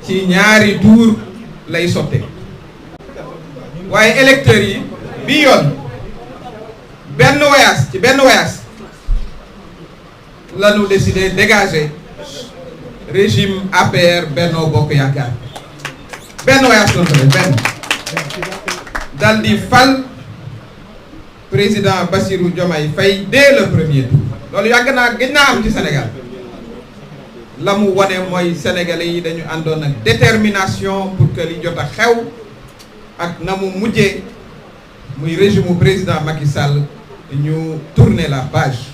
ci ñaari tour lay sotte waaye électeurs yi bi yoon benn voyage la ñu décidé dégager régime APR Benno Bokk Yaakaar benn voyage doon ko def benn dal di fal président Bassirou Diomaye Faye dès le premier tour loolu yàgg naa gëj naa am ci Sénégal la mu wane mooy sénégalais yi dañu àndoon ak détermination pour que li jot a xew ak na mu mujjee muy régime mu président Macky Sall ñu tourner la page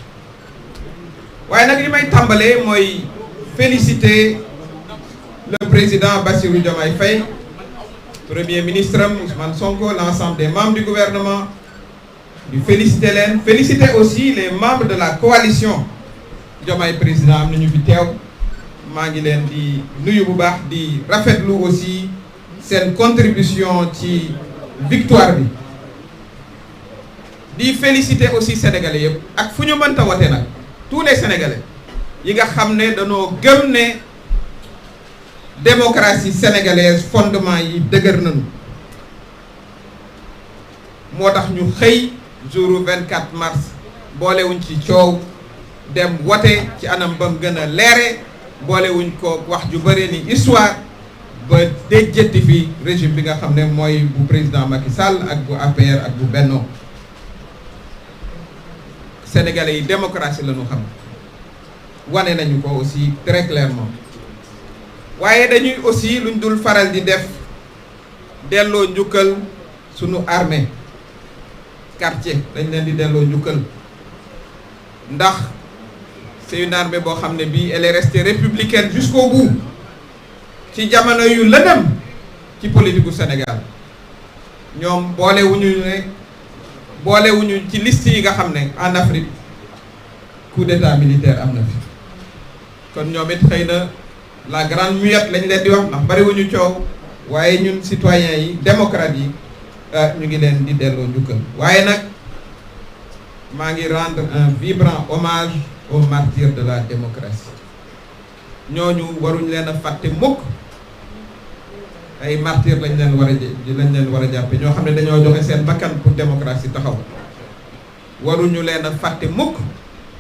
waaye nag li may tàmbalee mooy féliciter le président Bassirou Diomaye Faye premier ministre Ousmane Sonko l'ensemble des membres du gouvernement di féliciter leen féliciter aussi les membres de la coalition Diomaye président am na ñu fi teew maa ngi leen di nuyu bu baax di rafetlu aussi seen contribution ci victoire bi di féliciter aussi sénégalais yëpp ak fu ñu mënta wote nag tous les sénégalais yi nga xam ne dañoo gëm ne démocratie sénégalaise fondement yi dëgër nañu moo tax ñu xëy jour 24 mars boolewuñ ci coow dem wote ci anam ba mu gën a leere boolewuñ ko wax ju bëri ni histoire ba déjjati fi régime bi nga xam ne mooy bu président Macky Sall ak bu APR ak bu Benno sénégalais yi démocratie la ñu xam wane nañu ko aussi très clairement waaye dañuy aussi luñ dul faral di def delloo njukkal sunu armée quartier dañ leen di delloo njukkal ndax c'est une armée boo xam ne bii elle est restée républicaine jusqu'au bout ci jamono yu lëndëm ci politique gu Sénégal ñoom boolewuñu ci liste yi nga xam ne en Afrique coup d'état militaire am na fi kon ñoom it xëy na la grande muette lañ leen di wax ndax bariwuñu coow waaye ñun citoyens yi démocrates yi ñu ngi leen di delloo njukkal waaye nag maa ngi rendre un vibrant hommage aux martyrs de la démocratie ñooñu waruñ leen a fàtte mukk ay martyrs lañ leen war a jàppe ñoo xam ne dañoo joxe seen bakkan pour démocratie taxaw waruñu leen a fàtte mukk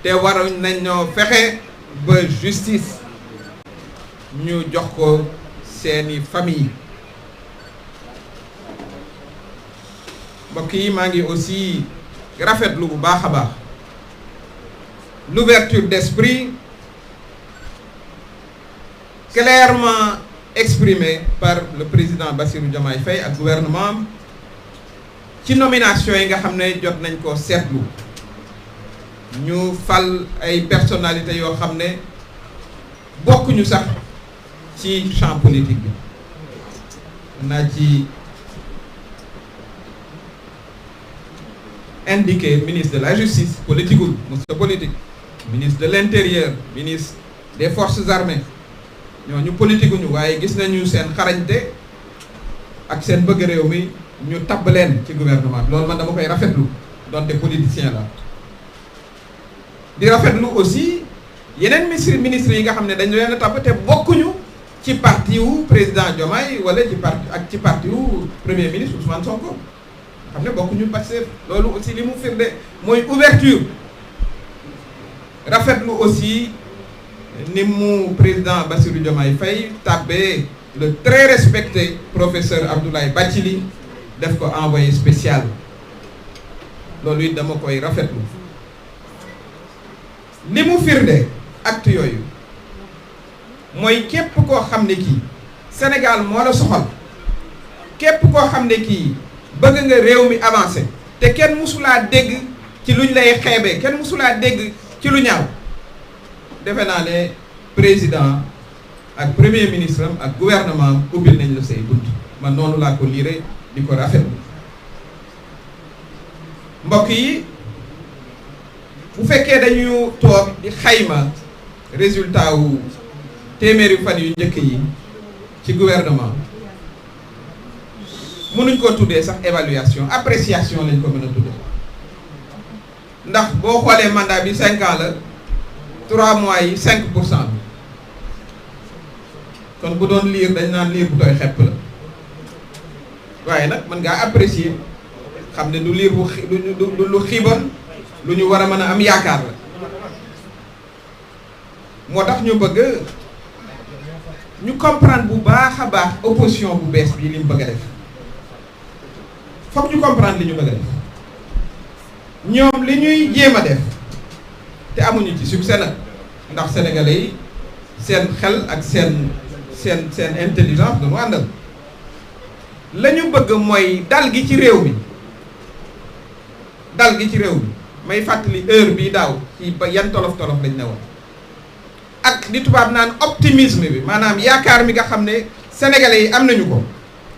te waruñ nañoo fexe ba justice ñu jox ko seeni famille mbokk yi maa ngi aussi rafetlu bu baax a baax l'ouverture d'esprit clairement exprimée par le président Bassirou Diomaye Faye ak gouvernement ci nomination yi nga xam ne jot nañ ko seetlu ñu fal ay personnalités yoo xam ne bokkuñu sax ci champ politique bi naa ci indiqué ministre de la justice politiqueul monsieur politique ministre de l'intérieur ministre des forces armées ñooñu politiqueñu waaye gis nañu seen xarañte ak seen bëgg réew mi ñu tabb leen ci gouvernement bi loolu man dama koy rafetlu donte politicien la di rafetlu aussi yeneen ministre yi nga xam ne dañu leen a tabb te bokkuñu ci parti wu président Diomaye wala ci parti wu premier ministre Ousmane Sonko xam ne bokkuñu Pastef loolu aussi li mu firnde mooy ouverture rafetlu aussi ni mu président Bassirou Diomaye Faye tabbee le très respecté professeur Abdoulaye Bathily def ko envoyé spécial loolu it dama koy rafetlu li mu firnde acte yooyu mooy képp koo xam ne kii Sénégal moo la soxal képp koo xam ne kii bëgg nga réew mi avancé te kenn musulaa dégg ci luñ lay xeebee kenn musulaa dégg ci lu ñaaw defe naa ne président ak premier ministre am ak gouvernement am ubbil nañ la say bunt man noonu laa ko liire di ko rafetlu mbokk yi bu fekkee dañu toog di xayma résultat wu téeméeri fan yu njëkk yi ci gouvernement mënuñ ko tuddee sax évaluation appréciation lañ ko mën a tuddee ndax boo xoolee mandat bi 5 ans la 3 mois yi 5% bi kon bu doon liir dañ naan liir bu tooy xepp la waaye nag mën ngaa apprécier xam ne du liir bu lu xiibon lu ñu war a mën a am yaakaar la moo tax ñu bëgg ñu comprendre bu baax a baax opposition bu bees bi li mu bëgg a def foog ñu comprendre li ñu bëgg a def ñoom li ñuy jéem a def te amuñu ci succès nag ndax sénégalais yi seen xel ak seen intelligence dañu àndal la ñu bëgg mooy dal gi ci réew mi may fàttali heure bii daaw ci ba yan tolof-tolof lañ ne woon ak li tubaab naan optimisme bi maanaam yaakaar mi nga xam ne sénégalais yi am nañu ko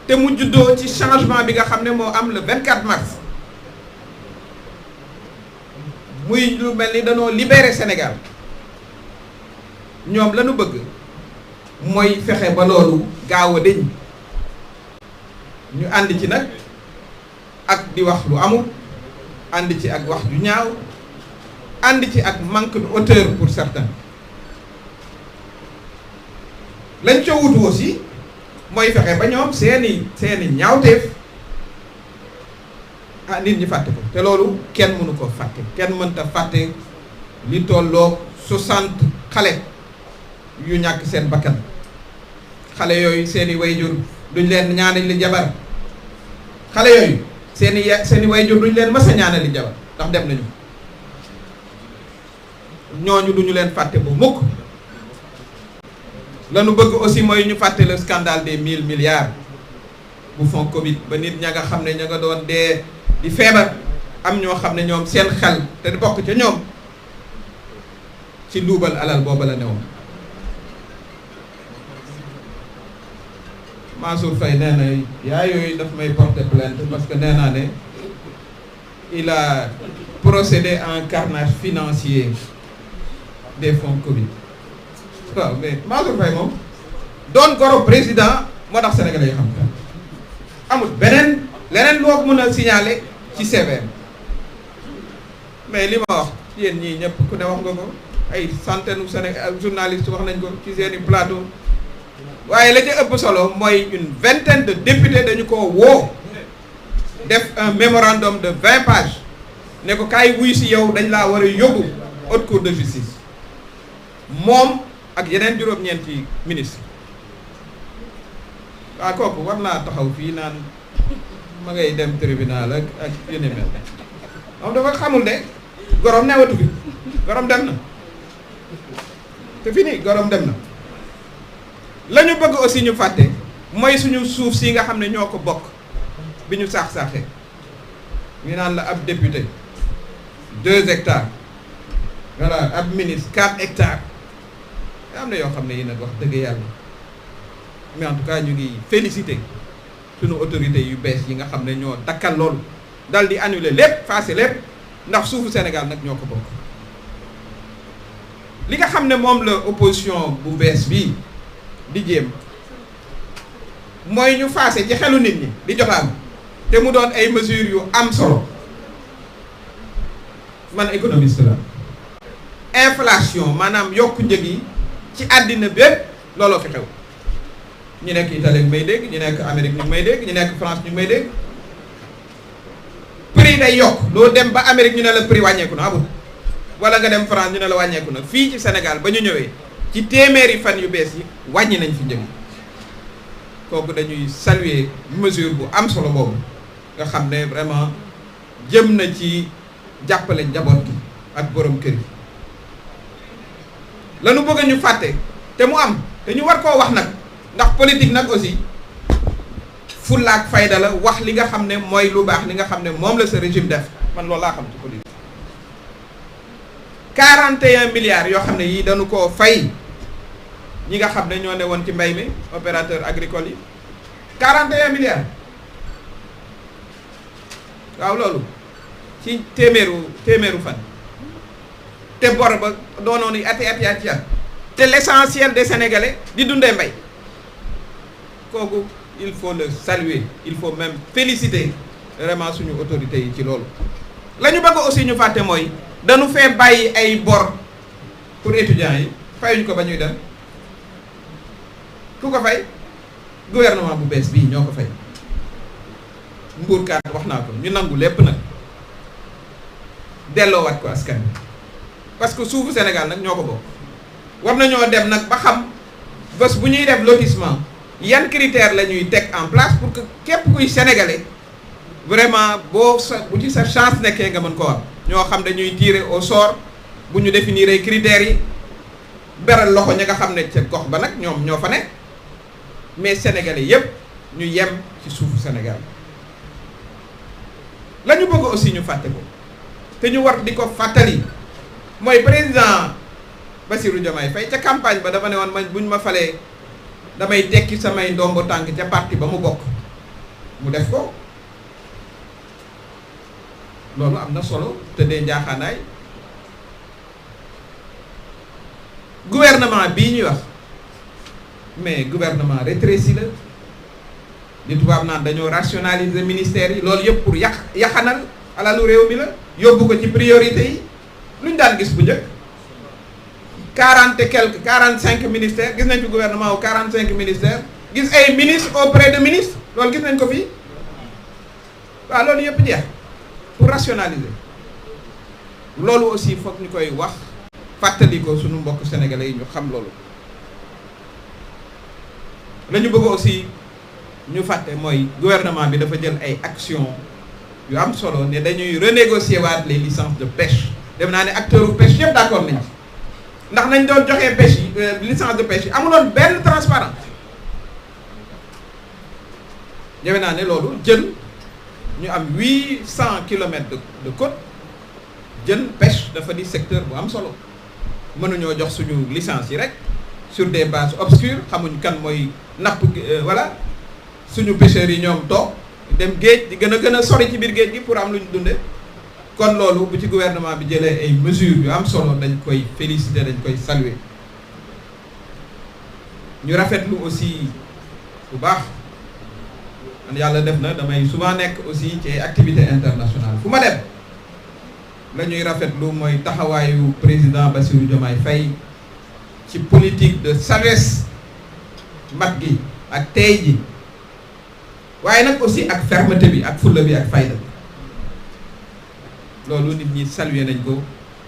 te mu juddoo ci changement bi nga xam ne moo am le 24 mars muy lu mel ni dañoo libérer Sénégal ñoom la ñu bëgg mooy fexe ba loolu gaaw a deñ ñu ànd ci nag ak di wax lu amul ànd ci ak wax ju ñaaw ànd ci ak manque de hauteur pour certains lañ ca wutu aussi mooy fexe ba ñoom seeni ñaawteef nit ñi fàtte ko te loolu kenn mënu ko fàtte kenn mënta fàtte li tolloo 60 xale yu ñàkk seen bakkan xale yooyu seeni wayjur duñ leen ñaanali jabar xale yooyu seeni wayjur duñ leen mës a ñaanali jabar ndax dem nañu ñooñu duñu leen fàtte bu mukk lanu bëgg aussi mooy ñu fàtte le scandale des 1000 milliards bu fonds Covid ba nit ña nga xam ne ña nga doon dee di feebar am ñoo xam ne ñoom seen xel te bokk ca ñoom ci luubal alal booba la newoon. Mansour Faye nee na yaa yooyu daf may porter plainte parce que nee naa ne il a procédé à un carnage financier des fonds Covid waaw mais Mansour Faye moom doon goro président moo tax sénégalais yi xam ko amul leneen loo mën a signaler ci CVM mais li ma wax yéen ñii ñëpp ku ne wax nga ko ay centaine Sénégal journalistes wax nañ ko ci seeni plateau waaye la ca ëpp solo mooy une vingtaine de députés dañu ko woo def un mémorandum de 20 pages ne ko kaay wuy si yow dañ laa war a yóbbu haute cour de justice moom ak yeneen juróom-ñeenti ministre waaw kooku war naa taxaw fii naan ma ngay dem tribunal ak yu ni mel moom dafa xamul ne gorom newatu fi gorom dem na te fini gorom dem na la ñu bëgg aussi ñu fàtte mooy suñu suuf si nga xam ne ñoo ko bokk bi ñu saax-saaxee ñu naan la ab député 2 hectares voilà ab ministre 4 hectares am na yoo xam ne yi nag wax dëgg yàlla mais en tout cas ñu ngi féliciter suñu autorités yu bees yi nga xam ne ñoo dakkal loolu dal di annuler lépp faase lépp ndax suufu Sénégal nag ñoo ko bokk li nga xam ne moom la opposition bu bees bii di jéem mooy ñu faase ci xelu nit ñi di jotaan te mu doon ay mesures yu am solo man économiste la inflation maanaam yokku njëg yi ci àddina bépp looloo fi xew ñu nekk Italie ñu may dégg ñu nekk Amérique ñu may dégg ñu nekk France ñu may dégg prix day yokk doo dem ba Amérique ñu ne la prix wàññeeku na amul wala nga dem France ñu ne la wàññeeku na fii ci Sénégal ba ñu ñëwee ci téeméeri fan yu bees yi wàññi nañ fi njëg kooku dañuy saluer mesure bu am solo boobu nga xam ne vraiment jëm na ci jàppale njaboot gi ak borom kër yi lanu bëgg ñu fàtte te mu am te ñu war koo wax nag ndax politique nag aussi fulla ak fayda la wax li nga xam ne mooy lu baax li nga xam ne moom la sa régime def man loolu laa xam ci politique 41 milliards yoo xam ne yii dañu koo fay ñi nga xam ne ñoo ne woon ci mbay mi opérateur agricole yi 41 milliards waaw loolu ci téeméeru fan te bor ba doonoon yi ati te l'essentiel des Sénégalais di dundee mbay kooku il faut le saluer il faut même féliciter vraiment suñu autorités yi ci loolu la ñu bëgg aussi ñu fàtte mooy dañu fee bàyyi ay bor pour étudiants yi fayuñu ko ba ñuy dem ku ko fay gouvernement bu bees bii ñoo ko fay. Mbourkat wax naa ko ñu nangu lépp nag delloowaat ko askan wi parce que suufu Sénégal nag ñoo ko bokk. war nañoo dem nag ba xam bés bu ñuy def lotissement yan critères la ñuy teg en place pour que képp kuy sénégalais vraiment bu ci sa chance nekkee nga mën ko am. ñoo xam dañuy tirer au sort bu ñu définir ay critères yi beral loxo ña nga xam ne ca gox ba nag ñoom ñoo fa nekk mais sénégalais yépp ñu yem ci suufu Sénégal. la ñu bëgg aussi ñu fàtte ko te ñu war di ko fàttali mooy président Bassirou Diomaye Faye ca campagne ba dafa ne woon man buñ ma falee damay tekki samay ndombo tànk ca parti ba mu bokk mu def ko loolu am na solo te dee njaaxaanaay gouvernement bii ñuy wax mais gouvernement rétréci la di tubaab naan dañoo rationaliser ministères yi loolu yëpp pour yaxanal alalu réew mi la yóbbu ko ci priorité yi lu ñu daan gis bu njëkk 40 et quelques 45 ministères gis nañ fi gouvernement wu 45 ministères gis ay ministres auprès de ministres loolu gis nañ ko fii waaw loolu yëpp jeex pour rationaliser loolu aussi foog ñu koy wax fàttali ko suñu mbokk sénégalais yi ñu xam loolu la ñu bëgg aussi ñu fàtte mooy gouvernement bi dafa jël ay actions yu am solo ne dañuy renégocier waat les licences de pêche dem naa ne acteurs u pêche yëpp d'accord nañ ci ndax nañ doon joxee pêche yi licence de pêche yi amuloon benn transparence defe naa ne loolu jën ñu am 800 kilomètres de côte jën pêche dafa di secteur bu am solo mënuñoo jox suñu licence yi rek sur des bases obscures xamuñ kan mooy napp voilà suñu pêcheurs yi ñoom toog dem géej di gën a sori ci biir géej gi pour am lu ñu dunde kon loolu bu ci gouvernement bi jëlee ay mesures yu am solo dañ koy féliciter dañ koy saluer ñu rafetlu aussi bu baax man yàlla def na damay souvent nekk aussi ci activités internationales fu ma dem la ñuy rafetlu mooy taxawaayu président Bassirou Diomaye Faye ci politique de sagesse mat gi ak tey ji waaye nag aussi ak fermeté bi ak fulla bi ak fayda bi loolu nit ñi saluer nañ ko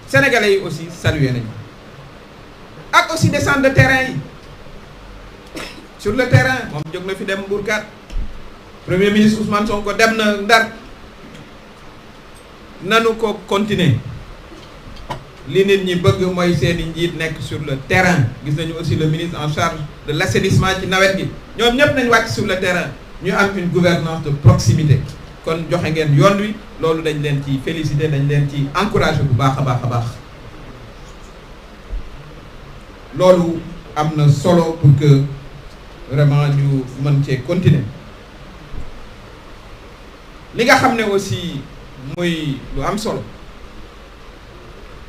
sénégalais yi aussi saluer nañ ko ak aussi descente de terrain yi sur le terrain moom jóg na fi dem Mbourkat premier ministre Ousmane Sonko dem na Ndar nanu ko continuer li nit ñi bëgg mooy seeni njiit nekk sur le terrain gis nañu aussi le ministre en charge de l'assainissement ci nawet gi ñoom ñëpp nañ wàcc sur le terrain ñu am une gouvernance de proximité kon joxe ngeen yoon wi loolu dañ leen ci féliciter dañ leen ci encourager bu baax a baax a baax loolu am na solo pour que vraiment ñu mën cee continuer li nga xam ne aussi muy lu am solo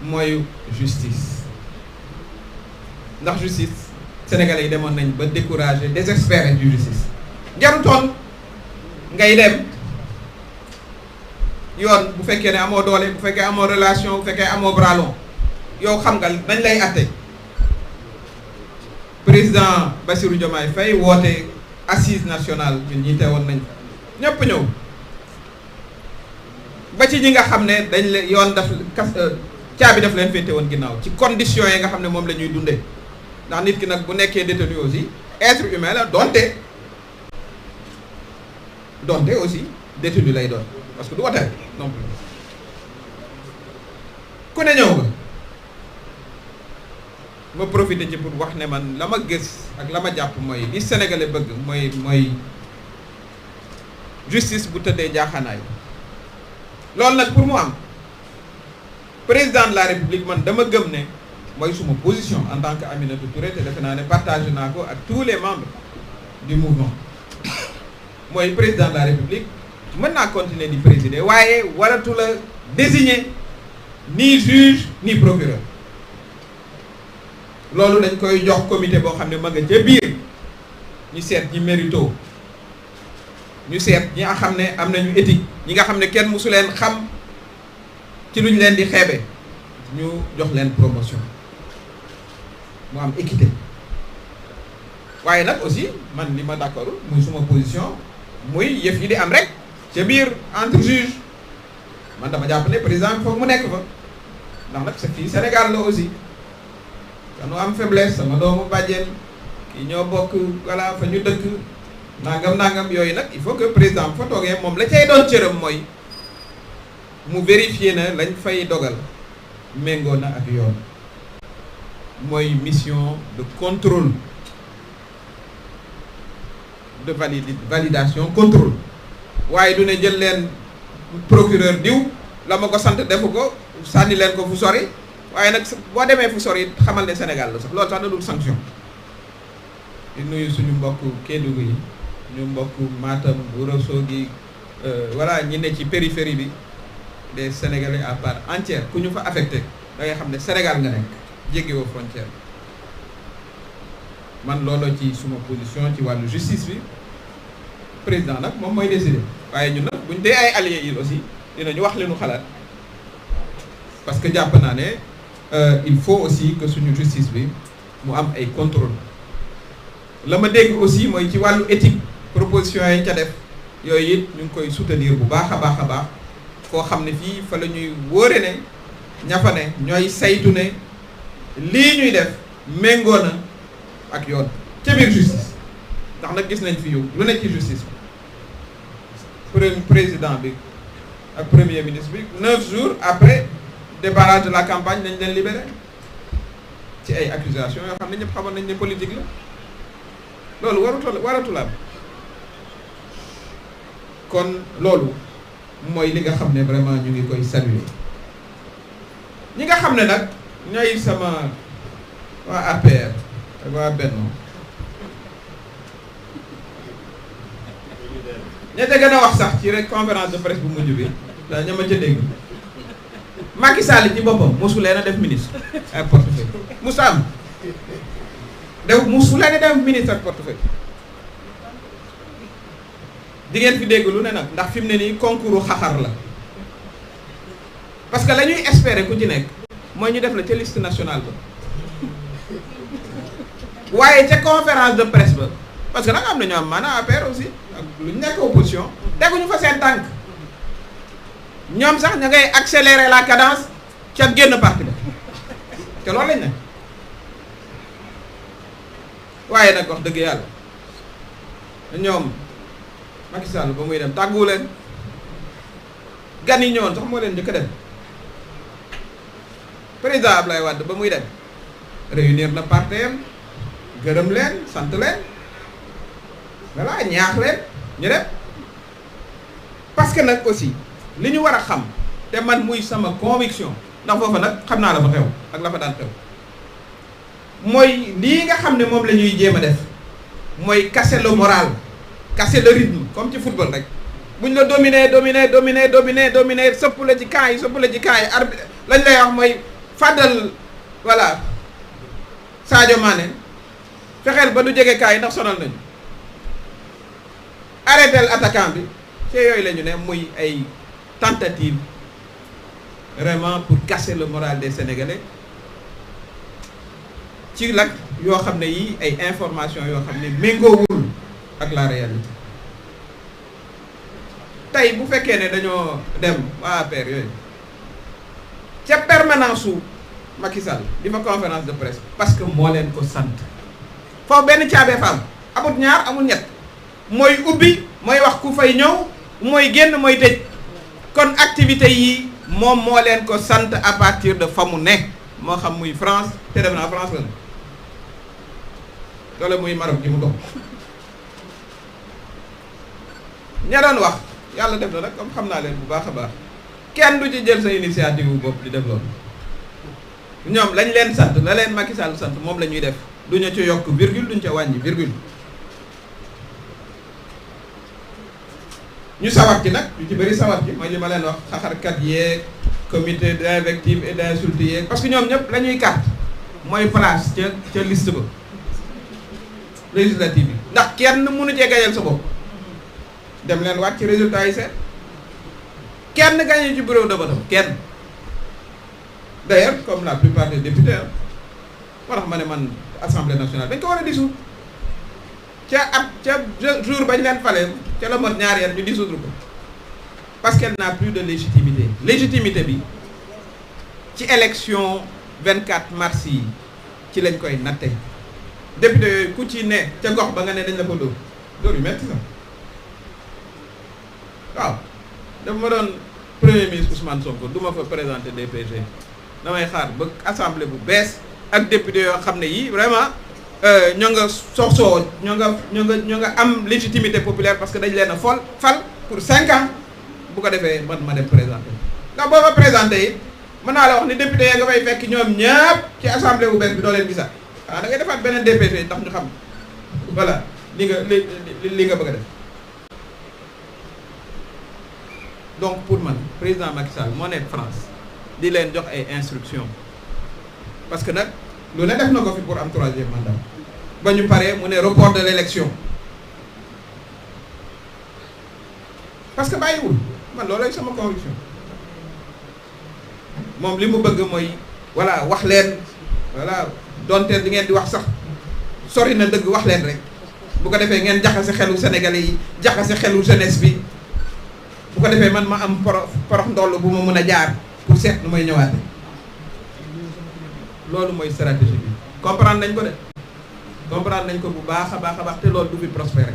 mooy justice ndax justice sénégalais yi demoon nañ ba décourager désespéré du justice jarutoon ngay dem yoon bu fekkee ne amoo doole bu fekkee amoo relation bu fekkee amoo bras long yow xam nga dañ lay atte président Bassirou Diomaye Faye woote assise nationale ñun ñi teewoon nañ ñëpp ñëw ba ci ñi nga xam ne dañ leen yoon daf caabi daf leen féete woon ginnaaw ci conditions yi nga xam ne moom la ñuy dundee ndax nit ki nag bu nekkee détenu aussi être humain la donte aussi détenu lay doon parce que du wote non plus ku ne ñëw nga ma profité ci pour wax ne man la ma gis ak la ma jàpp mooy li sénégalais bëgg mooy justice bu tëddee jaaxaanaay loolu nag pour mu am président de la république man dama gëm ne mooy suma position en tant que Aminata Touré te defe naa ne partagé naa ko ak tous les membres du mouvement mooy président de la république mën naa continuer di présider waaye waratu la désigner ni juge ni procureur loolu dañ koy jox comité boo xam ne ma nga ca biir ñu seet ñi mérito ñu seet ñi nga xam ne am nañu éthique ñi nga xam ne kenn mësu leen xam ci luñ leen di xeebe ñu jox leen promotion mu am équité waaye nag aussi man li ma d'accord muy suma position muy yëf yi di am rek ca biir entre juge man dama jàpp ne président bi foog mu nekk fa ndax nag sa fii Sénégal la aussi kanu am faiblesse sama doomu bàjjen kii ñoo bokk voilà fa ñu dëkk nangam yooyu nag il faut que président bu fa toogee moom la cay doon cëram mooy mu vérifier na lañ fay dogal méngoo na ak yoon mooy mission de contrôle de validation contrôle waaye du ne jël leen procureur diw la ma ko sant defu ko sànni leen ko fu sori waaye nag boo demee fu sori xamal ne Sénégal la sax loolu sax da dul sanction di nuyu suñu mbokk Kédougou yi ñu mbokk Matam Ourossogui voilà ñi ne ci périphérie bi des Sénégalais à part entière ku ñu fa affecté da ngay xam ne Sénégal nga nekk jéggiwoo frontière man looloo ci suma position ci wàllu justice bi président nag moom mooy décider waaye ñun nag buñ dee ay alliés yi aussi dinañu wax leenu xalaat parce que jàpp naa ne il faut aussi que suñu justice bi mu am ay contrôle la ma dégg aussi mooy ci wàllu éthique proposition yi ca def yooyu it ñu ngi koy soutenir bu baax a baax a baax foo xam ne fii fa la ñuy wóore ne ñafa ne ñooy saytu ne lii ñuy def méngoo na ak yoon ca biir justice ndax nag gis nañ fi yow lu nekk ci justice président bi ak premier ministre bi 9 jours après débarrage de la campagne nañ leen libéré ci ay accusations yoo xam ne ñëpp xamoon nañ ne politique la loolu waratul am kon loolu mooy li nga xam ne vraiment ñu ngi koy saluer ñi nga xam ne nag ñooy sama waa APR ak waa Benno ña ca gën a wax sax ci rek conférence de presse bu mujj bi daa ñama ca dégg Macky Sall ci boppam mosu leen a def ministre ak portefeuille mosu am mosu leen a def ministre ak portefeuille di ngeen fi dégg lu ne nag ndax fi mu ne nii concours xaxar la parce que la ñuy espérer ku ci nekk mooy ñu def la ca liste nationale ba waaye ca conférence de presse ba parce que nag am na ñoo am maanaam APR aussi ak lu ñu nekk opposition teguñu fa seen tànk ñoom sax ña ngay accélérer la cadence ca génn parti ba te loolu lañ ne waaye nag wax dëgg yàlla ñoom Macky Sall ba muy dem tàgguwu leen gan yi ñëwoon sax moo leen njëkk a dem président Ablaye Wade ba muy dem réunir na parteem gërëm leen sant leen voilà ñaax leen ñu dem parce que nag aussi li ñu war a xam te man muy sama conviction ndax foofa nag xam naa la fa xew ak la fa daan xew mooy lii nga xam ne moom la ñuy jéem a def mooy casser le moral casser le rythme comme ci football rek buñ la dominer sëpp la ci camp yi arbitre lañ lay wax mooy fàddal voilà Sadio Mané fexeel ba du jege camp yi ndax sonal nañu arrêtel attaquant bi ci yooyu la ñu ne muy ay tentative vraiment pour casser le moral des Sénégalais ci lag yoo xam ne yi ay information yoo xam ne méngoowul ak la réalité tey bu fekkee ne dañoo dem waa APR yooyu ca permanence su Macky Sall di fa conférence de presse parce que moo leen ko sant foofu benn caabee fa am amut ñaar amul ñett mooy ubbi mooy wax ku fay ñëw mooy génn mooy tëj kon activité yi moom moo leen ko sant à partir de fa mu ne moo xam muy France te def naa France la ne loolu muy Maroc ji mu dox ña doon wax yàlla def na nag comme xam naa leen bu baax a baax kenn du ci jël sa initiative bu bopp di def loolu ñoom lañ leen sant la leen Macky Sall sant moom la ñuy def duñu ci yokk virgule duñu ca wàññi virgule ñu sawar ci nag ñu ci bëri sawar ci mooy li ma leen wax xaxarkat yeeg comité d'invective et d'insulte yeeg parce que ñoom ñëpp la ñuy carte mooy place ca liste ba législative yi ndax kenn mënu cee gajal sa bopp dem leen waat ci résultat yi seet kenn gañe ci bureau de vote kenn d'ailleurs comme la plupart des députés moo tax ma ne man assemblée nationale dañ ko war a dissoudre jour bañ leen fale ca la mot ñaari ñu dissoudre ko parce qu'elle n'a plus de légitimité bi ci élection 24 mars yi ci lañ koy natte député yooyu ku ci ne ca gox ba nga ne dañ la ko dóor yu metti sax waaw dafa ma doon premier ministre Ousmane Sonko du ma fa présenter DPG damay xaar ba assemblée bu bees ak député yoo xam ne yi vraiment ñoo nga soxsoo ñoo nga am légitimité populaire parce que dañ leen a fal pour 5 ans bu ko defee man ma dem présenter ndax boo ma présenté it mën naa la wax ni député ya nga fay fekk ñoom ñëpp ci assemblée bu bees bi doo leen gisaat da ngay defaat beneen DPG ndax ñu xam voilà li nga bëgg a def. donc pour man président Macky Sall moo nekk France di leen jox ay instructions parce que nag lu ne def na ko fi pour am 3e mandat ba ñu paree mu ne report de l'élection parce que bàyyiwul man loolay sama conviction moom li mu bëgg mooy voilà wax leen voilà donte li ngeen di wax sax sori na dëgg wax leen rek bu ko defee ngeen jaxase xelu Sénégalais yi jaxase xelu jeunesse bi bu ko defee man ma am porox ndoll bu ma mën a jaar pour seet nu may ñëwaate loolu mooy stratégie bi comprendre nañ ko de comprendre nañ ko bu baax a baax te loolu du fi prospérer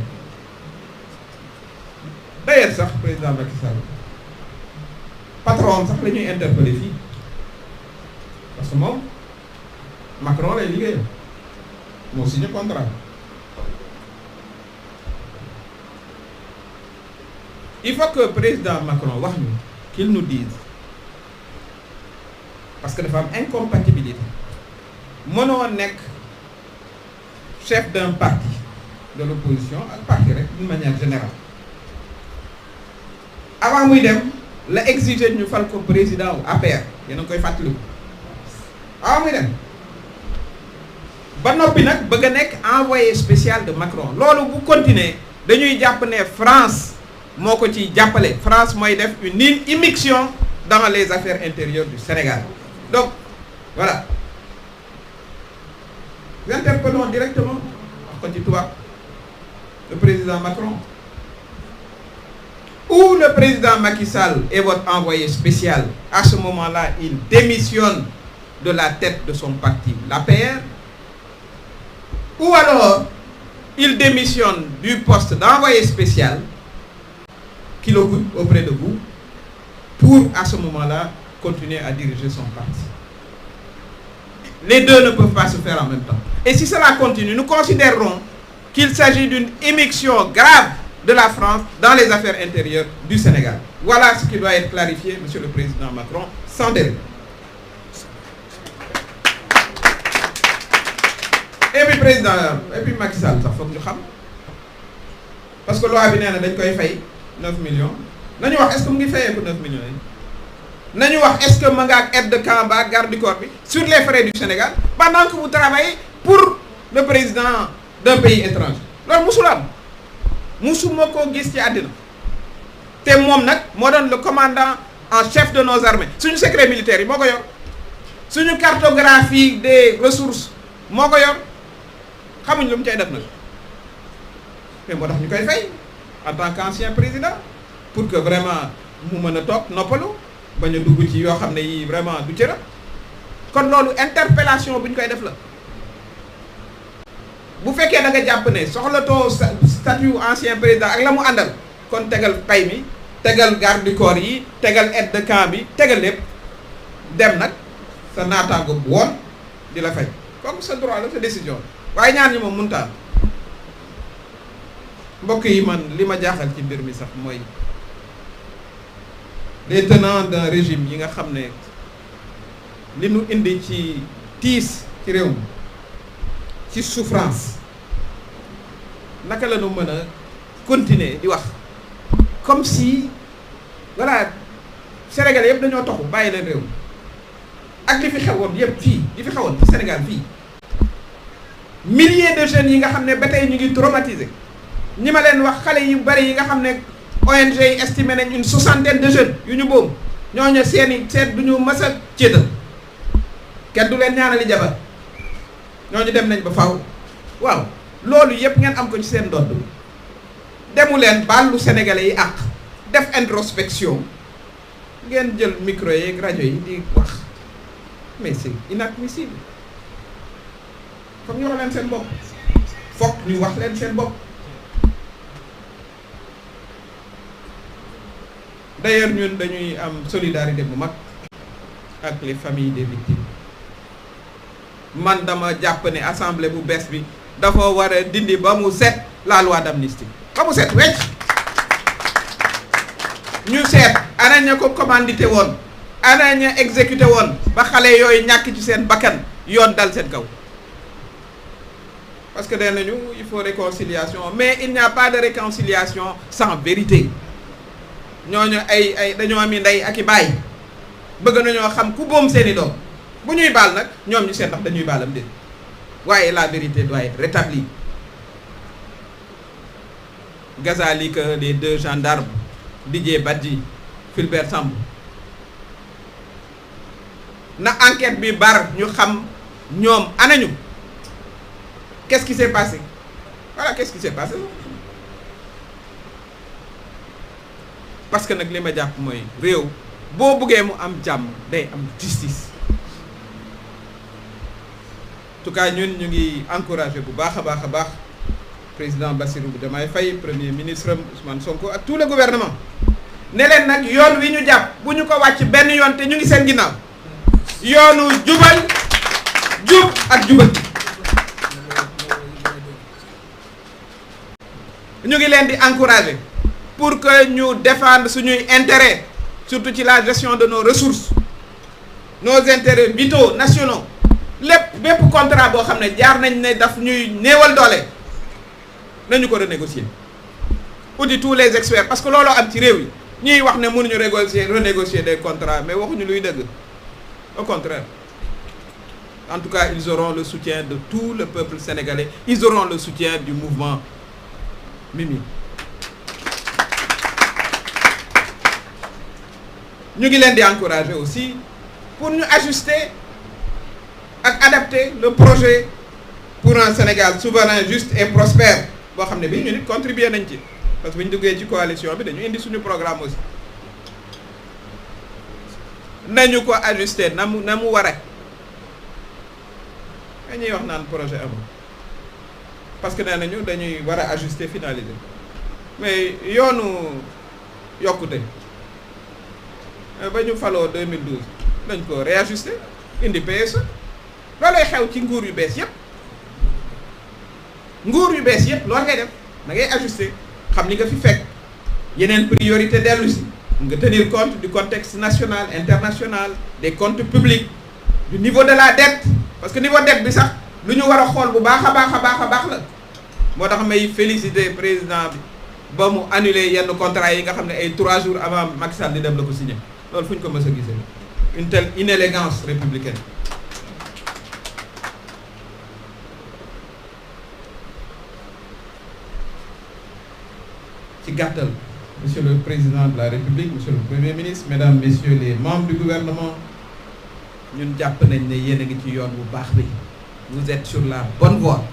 d'ailleurs sax président Macky Sall patron sax la ñuy interpeller fii parce que moom Macron lay liggéeyam moo signé contrat. Il faut que le président Macron wax ñu qu'il nous dise parce que dafa am incompatibilité mënoo nekk chef d'un parti de l'opposition ak parti rek d'une manière générale avant muy dem la exiger ñu fal ko président wu APR yéen a koy fàttaliku avant muy dem ba noppi nag bëgg a nekk envoyé spécial de Macron loolu bu continuer dañuy jàpp ne France moo ko ci jàppale France mooy def une immixtion dans les affaires intérieures du Sénégal donc voilà nous interpellons directement wax ko ci tubaab le président Macron ou le président Macky Sall est votre envoyé spécial. À ce moment-là, il démissionne de la tête de son parti, l'APR, ou alors il démissionne du poste d'envoyé spécial qu'il occupe auprès de vous pour, à ce moment-là, continuer à diriger son parti. Les deux ne peuvent pas se faire en même temps. Et si cela continue, nous considérerons qu'il s'agit d'une immixtion grave de la France dans les affaires intérieures du Sénégal. Voilà ce qui doit être clarifié, Monsieur le Président Macron, sans délai. Et puis président, et puis Macky Sall, ça faut que nous sachions. Parce que loi bi nee na dañ koy fay 9 millions. Nañu wax est-ce que mu ngi fayee ko 9 millions yi. Nañu wax est-ce que ma nga ak aide de camp ba garde du corps bi sur les frais du Sénégal pendant que vous travaillez pour le président d'un pays étranger. Loolu musul am. Musuma ko gis ci àddina te moom nag moo doon le commandant en chef de nos armées suñu secret militaire yi moo ko yor suñu cartographie des ressources moo ko yor xamuñ lu mu cay def nag te moo tax ñu koy fay en tant qu'ancien président pour que vraiment mu mën a toog noppalu bañ a dugg ci yoo xam ne yi vraiment du cëra kon loolu interpellation bu ñu koy def la bu fekkee da nga jàpp ne soxlatoo statut ancien président ak la mu àndal kon tegal pay mi tegal garde du corps yi tegal aide de camp bi tegal lépp dem nag sa naataango bu woon di la fay comme sa droit la sa décision waaye ñaar ñi moom mëntaan mbokk yi man li ma jaaxal ci mbir mi sax mooy les tenants d'un régime yi nga xam ne li nu indi ci tiis ci réew mi ci souffrance naka la ñu mën a continuer di wax comme si voilà Sénégal yëpp dañoo toxu bàyyi leen réew ak li fi xewoon yëpp fii li fi xewoon ci Sénégal fii milliers de jeunes yi nga xam ne ba tey ñu ngi traumatisé ñi ma leen wax xale yu bari yi nga xam ne ONG yi estimé nañ une 60aine de jeunes yu ñu boom ñooñu seeni seet du ñu mës a céetal kenn du leen ñaanali jabar ñooñu dem nañ ba faaw waaw loolu yëpp ngeen am ko ci seen ndodd demu leen baal lu sénégalais yi àq def introspection ngeen jël micro yeeg rajo yi di wax mais c'est inadmissible. foog ñu wax leen seen bopp foog ñu wax leen seen bopp. D'ailleurs ñun dañuy am solidarité bu mag ak les familles des victimes man dama jàpp ne assemblée bu bees bi dafa war a dindi ba mu set la loi d'amnistie ba mu set wecc ñu seet ana ña ko commandité woon ana ña exécuté woon ba xale yooyu ñàkk ci seen bakkan yoon dal seen kaw parce que nee nañu il faut réconciliation mais il n'y a pas de réconciliation sans vérité. ñooñu ay dañoo am ndey ak i baay bëgg nañoo xam ku boom seeni doom bu ñuy baal nag ñoom ñu seet ndax dañuy baalam déet waaye la vérité doit être rétablie. Ghazali que les deux gendarmes Didier Badji Fulbert Sambou na enquête bi bar ñu xam ñoom anañu qu'est-ce qui s'est passé voilà qu'est-ce qui s'est passé. parce que nag li ma jàpp mooy réew boo bëggee mu am jàmm day am justice. En tout cas ñun ñu ngi encouragé bu baax a baax président Bassirou Diomaye Faye premier ministre Ousmane Sonko ak tout le gouvernement ne leen nag yoon wi ñu jàpp bu ñu ko wàcc benn yoon te ñu ngi seen ginnaaw yoonu jub ak jubal ñu ngi leen di encouragé pour que ñu défendre suñuy intérêts surtout ci la gestion de nos ressources nos intérêts vitaux nationaux bépp contrat boo xam ne jaar nañ ne daf ñuy néewal doole nañu ko renégocier audit tous les experts parce que looloo am ci réew yi ñuy wax ne mënuñu renégocier des contrats mais waxuñu luy dëgg au contraire. En tout cas ils auront le soutien de tout le peuple sénégalais, ils auront le soutien du mouvement Mimi. Nous les encourager aussi pour nous ajuster et adapter le projet pour un Sénégal souverain, juste et prospère. Nous avons contribué à ça. Parce que nous avons une coalition, nous avons un programme aussi. Nous avons ajuster, nous avons dañuy wax naan projet amul parce que nee nañu dañuy war a ajuster finaliser mais yoonu yokkute ba ñu faloo 2012 dañ ko réajuster indi PSE loolay xew ci nguur yu bees yëpp loolu ngay def da ngay ajuster xam li nga fi fekk yeneen priorité dellu si nga tenir compte du contexte national international des comptes publics du niveau de la dette. Parce que niveau dette bi sax lu ñu war a xool bu baax a baax la moo tax may féliciter président bi ba mu annuler yenn contrat yi nga xam ne ay 3 jours avant Macky Sall di dem la ko signé loolu fu ñu ko mës a gisee une telle inélégance républicaine. ci gàttal monsieur le président de la République monsieur le premier ministre mesdames messieurs les membres du gouvernement. ñun jàpp nañ ne yéen a ngi ci yoon bu baax bi vous êtes sur la bonne voie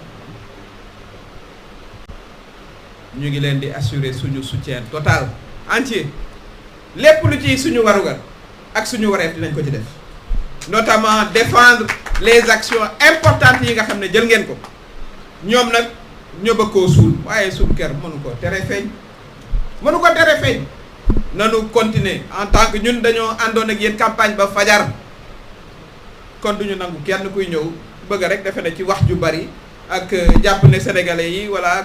ñu ngi leen di assurer suñu soutien total entier lépp lu ci suñu warugar ak suñu wareef dinañ ko ci def notamment défendre les actions importantes yi nga xam ne jël ngeen ko ñoom nag ñoo bëgg koo suul waaye suul kër mënu ko tere feeñ nanu continuer en tant que ñun dañoo àndoon ak yéen campagne ba fajar kon duñu nangu kenn kuy ñëw bëgg rek defe ne ci wax ju bari ak jàpp ne sénégalais yi voilà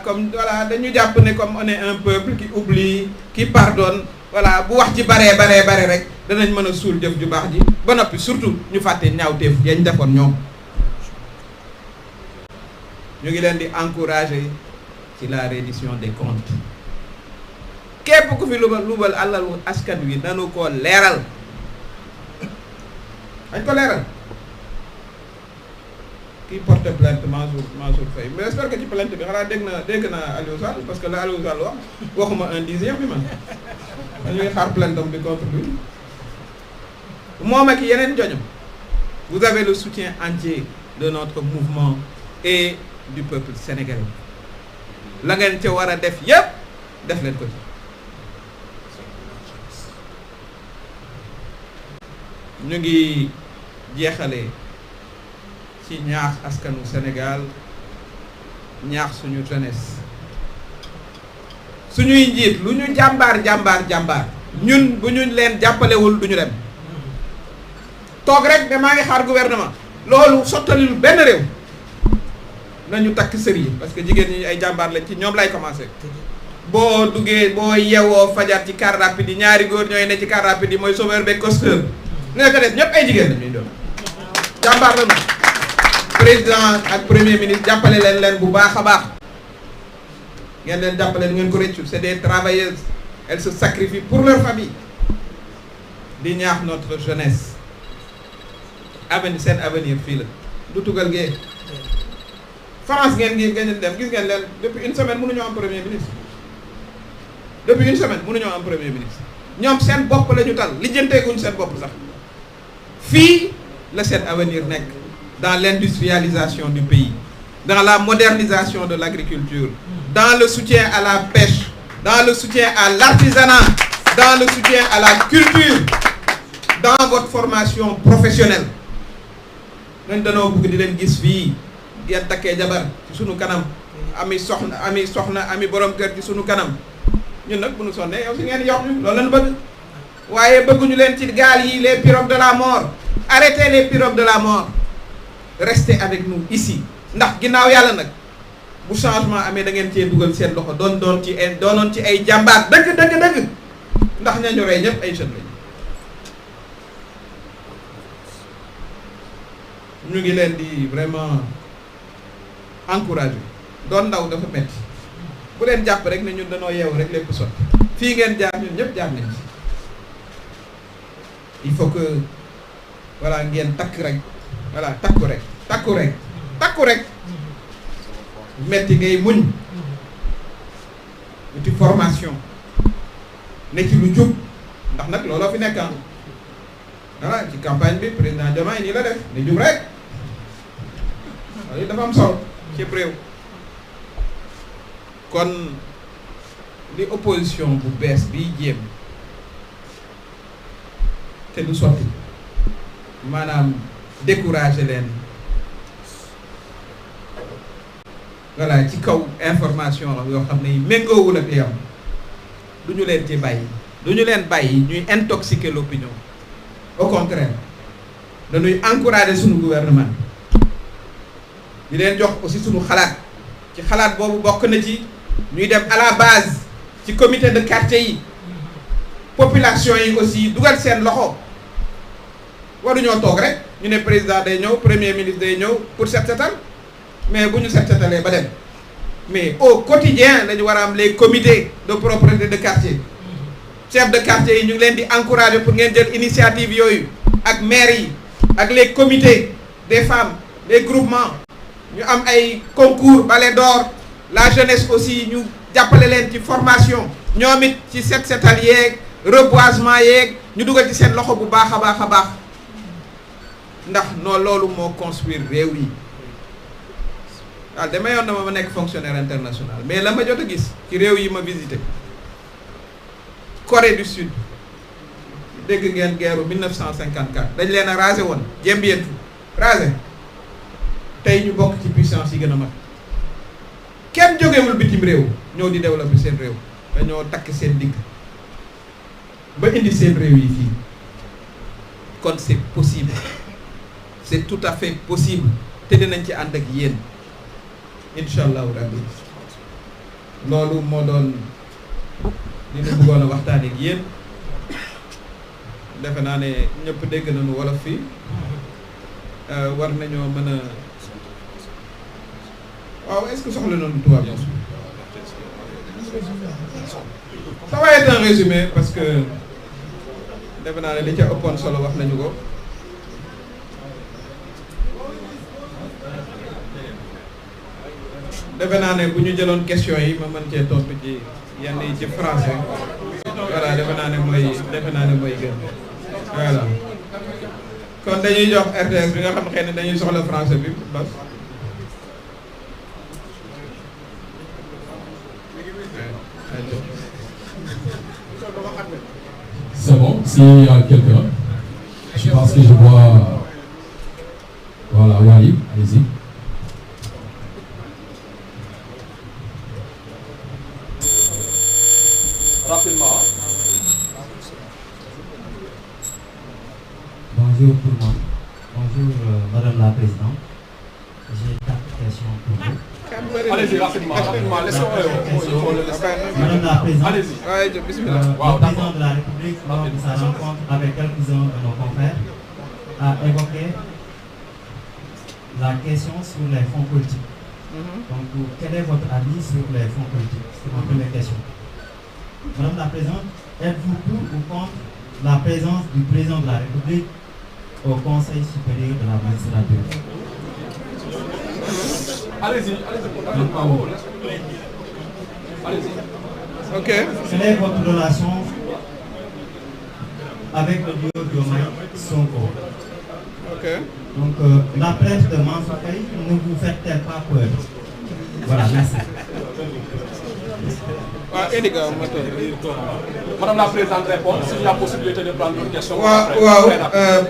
dañu jàpp ne comme on est un peuple qui oublie qui pardonne voilà bu wax ji baree rek danañ mën a suul jëf ju baax ji ba noppi surtout ñu fàtte ñaawteef yañ defoon ñoom. ñu ngi leen di encourager ci la reddition des comptes képp ku fi lubal alalu askan wi nanu ko leeral dañ ko leeral. Qui porte plainte Mansour Faye mais j'espère que ci plainte bi xanaa dégg na Aliou Sall parce que la Aliou Sall wax waxuma un dixième bi man dañuy xaar plainte am bi contre lui moom ak yeneen joñam vous avez le soutien entier de notre mouvement et du peuple sénégalais la ngeen ca war a def yépp def leen ko ci. ñu ngi jeexale ci ñaax askanu Sénégal ñaax suñu jeunesse suñuy njiit lu ñu jàmbaar ñun bu ñu leen jàppalewul du ñu dem toog rek ne maa ngi xaar gouvernement loolu sottalil benn réew. nañu takk sër yi parce que jigéen ñi ay jàmbaar lañ ci ñoom lay commencé boo duggee boo yewoo fajar ci car rapide yi ñaari góor ñooy ne ci car rapide yi mooy chauffeur beeg costeur ne ko des ñëpp ay jigéen la ñuy doon jàmbaar la président ak premier ministre jàppale leen bu baax a baax ngeen leen jàppale ngeen ko rëccu c'est des travailleuses elles se sacrifient pour leur famille di ñaax notre jeunesse seen avenir fii la du tugal gee France ngeen dem gis ngeen leen depuis une semaine mënuñoo am premier ministre ñoom seen bopp la ñu tal lijjanteeguñ seen bopp sax fii la seen avenir nekk dans l'industrialisation du pays dans la modernisation de l'agriculture dans le soutien à la pêche dans le soutien à l'artisanat dans le soutien à la culture dans votre formation professionnelle nañ danoo bëgg di leen gis fii ngeen takkee jabar ci sunu kanam ami soxna ami borom kër ci sunu kanam ñun nag bu nu sonnee yow si ngeen yox ñu loolu lañu bëgg waaye bëgguñu leen ci gaal yi les pirogues de la mort arrêtez les pirogues de la mort restez avec nous ici ndax ginnaaw yàlla nag bu changement amee da ngeen cee dugal seen loxo doonoon ci ay jàmbaar dëgg ndax ñañu rey ñëpp ay jeunes lañu. ñu ngi leen di vraiment encourager doon ndaw dafa metti bu leen jàpp rek ne ñun dañoo yeewu rek lépp sotti fii ngeen jaar ñun ñëpp jaar nañ ci il faut que voilà ngeen takk rek voilà takku rek metti ngay muñ uti formation ne ci lu jub ndax nag looloo fi nekk voilà ci campagne bi président Diomaye nii la def ne jub rek loolu dafa am solo ci réew kon li opposition bu bees biy jéem te du sotti maanaam décourager leen voilà ci kaw information yoo xam ne méngoowul ak yam du ñu leen ci bàyyi du ñu leen bàyyi ñuy intoxiquer l'opinion au contraire dañuy encourager suñu gouvernement di leen jox aussi suñu xalaat ci xalaat boobu bokk na ci ñuy dem à la base ci comité de quartier yi population yi aussi dugal seen loxo waruñoo toog rek ñu ne président day ñëw premier ministre day ñëw pour set setal mais bu ñu set setalee ba dem mais au quotidien dañu war a am les comités de propreté de quartier chef de quartier yi ñu ngi leen di encourager pour ngeen jël initiative yooyu ak maires yi ak les comités des femmes des groupements ñu am ay concours balai d'or la jeunesse aussi ñu jàppale leen ci formation ñoom it ci set setal yeeg reboisement yeeg ñu dugal ci seen loxo bu baax a baax ndax non loolu moo construire réew yi waaw dama yoon na ma nekk fonctionnaire international mais la ma jot a gis ci réew yi ma visité Corée du Sud dégg ngeen guerre 1954 dañ leen a rasé woon Dien rasé tey ñu bokk ci puissance yi gën a mag kenn jógewul bitim réew ñëw di développer seen réew dañoo takk seen digg ba indi seen réew yi fii kon c'est possible c'est tout à fait possible te dinañ ci ànd ak yéen incha allahu rabbi loolu moo doon li ñu bëggoon a waxtaan ak yéen defe naa ne ñëpp dégg nañu wolof fii war nañoo mën a waaw est-ce que soxla nañu tubaab bi ça va être un résumé parce que defe naa ne li ca ëppoon solo wax nañu ko defe naa ne bu ñu jëloon question yi ma mën cee tontu ci yenn yi ci français voilà defe naa ne mooy gën voilà kon dañuy jox RTS bi nga xam ne xëy na dañuy soxla français bi bas C'est bon, s'il y a quelqu'un, je pense que je vois. Voilà, Wally, allez-y. Rapidement. Bonjour tout le monde. Bonjour Madame la Présidente. J'ai 4 questions pour vous. Allez-y, rapidement. Madame la Présidente, Allez-y. le Président de la République, lors de sa rencontre avec quelques-uns de nos confrères, a évoqué la question sur les fonds politiques. Donc, quel est votre avis sur les fonds politiques? C'est ma première question. Madame la Présidente, êtes-vous pour ou contre la présence du Président de la République au Conseil supérieur de la magistrature? Allez-y. Ok. Quelle est votre relation avec le duo Diomaye Sonko? Ok. Donc, la presse de Mansour Faye ne vous fait-elle pas peur? Voilà, merci. Madame la Présidente répond, s'il y a possibilité de prendre une question.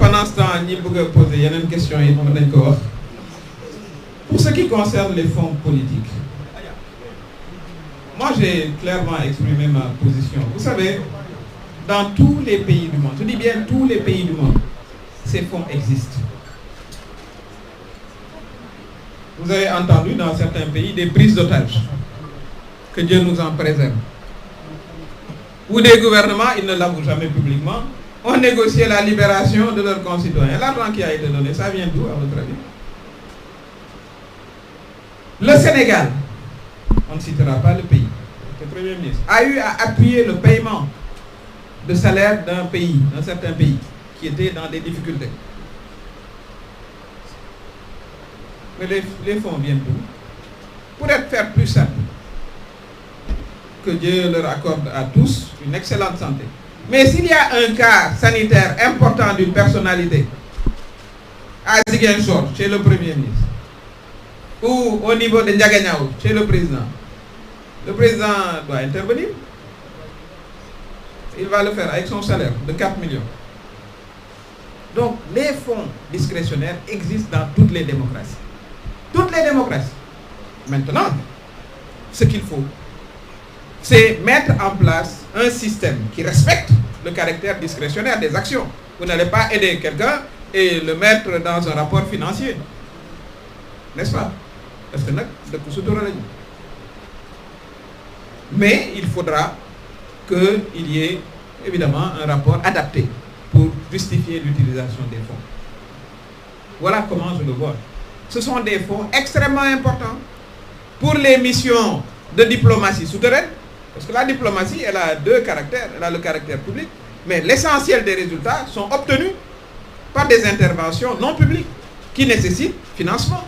Pendant ce temps, nous pouvons poser une question. Pour ce qui concerne les fonds politiques, moi j'ai clairement exprimé ma position. Vous savez, dans tous les pays du monde, je dis bien tous les pays du monde, ces fonds existent. Vous avez entendu dans certains pays des prises d'otages. Que Dieu nous en préserve. Ou des gouvernements, ils ne l'avouent jamais publiquement, ont négocié la libération de leurs concitoyens. L'argent qui a été donné, ça vient d'où à votre avis? Le Sénégal, on ne citera pas le pays, le Premier ministre, a eu à appuyer le paiement de salaire d'un pays, d'un certain pays, qui était dans des difficultés. Mais les fonds viennent d'où? Pour faire plus simple, que Dieu leur accorde à tous une excellente santé. Mais s'il y a un cas sanitaire important d'une personnalité, à Ziguinchor, chez le Premier ministre, ou au niveau de Ndiaganiao, chez le président doit intervenir. Il va le faire avec son salaire de 4 millions. Donc, les fonds discrétionnaires existent dans toutes les démocraties. Toutes les démocraties. Maintenant, ce qu'il faut, c'est mettre en place un système qui respecte le caractère discrétionnaire des actions. Vous n'allez pas aider quelqu'un et le mettre dans un rapport financier. N'est-ce pas? Parce que mais il faudra qu'il y ait évidemment un rapport adapté pour justifier l'utilisation des fonds. Voilà comment je le vois. Ce sont des fonds extrêmement importants pour les missions de diplomatie souterraine. Parce que la diplomatie, elle a deux caractères. Elle a le caractère public, mais l'essentiel des résultats sont obtenus par des interventions non publiques qui nécessitent financement.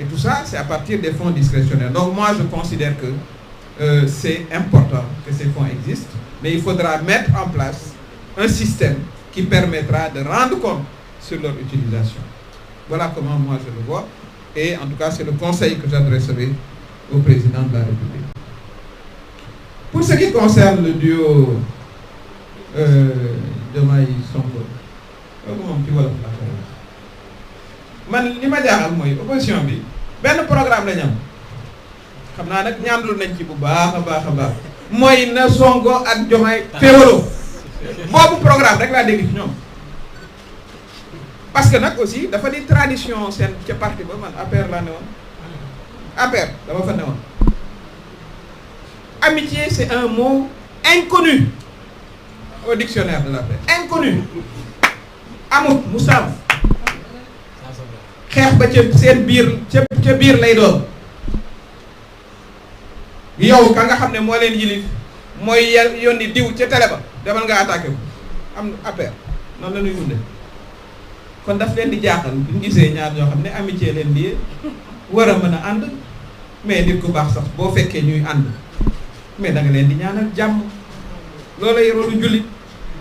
Et tout ça, c'est à partir des fonds discrétionnaires. Donc moi, je considère que c'est important que ces fonds existent, mais il faudra mettre en place un système qui permettra de rendre compte sur leur utilisation. Voilà comment moi je le vois. Et en tout cas, c'est le conseil que j'adresserai au président de la République. Pour ce qui concerne le duo Diomaye Sonko, man li ma jaaxal mooy opposition bi benn programme la ñu am xam naa nag ñaanlu nañ ci bu baax a baax mooy na Sonko ak Diomaye féewaloo boobu programme rek laa dégg ci ñoom. parce que nag aussi dafa di tradition seen ca parti ba man APR laa ne woon APR dama fa ne woon. Amitié, c'est un mot inconnu au dictionnaire de la paix. Inconnu. Amout, Moussam. Xeex ba ca seen biir ca biir lay doon. Yow ka nga xam ne moo leen yilif mooy yónni diw ca télé ba demal nga attaqué ko am affaire noonu la ñuy wunde kon daf leen di jaaxal bu ñu gisee ñaar ñoo xam ne amitié leen di war a mën a ànd mais nit ku baax sax boo fekkee ñuy ànd mais da nga leen di ñaanal jàmm loolay rolu jullit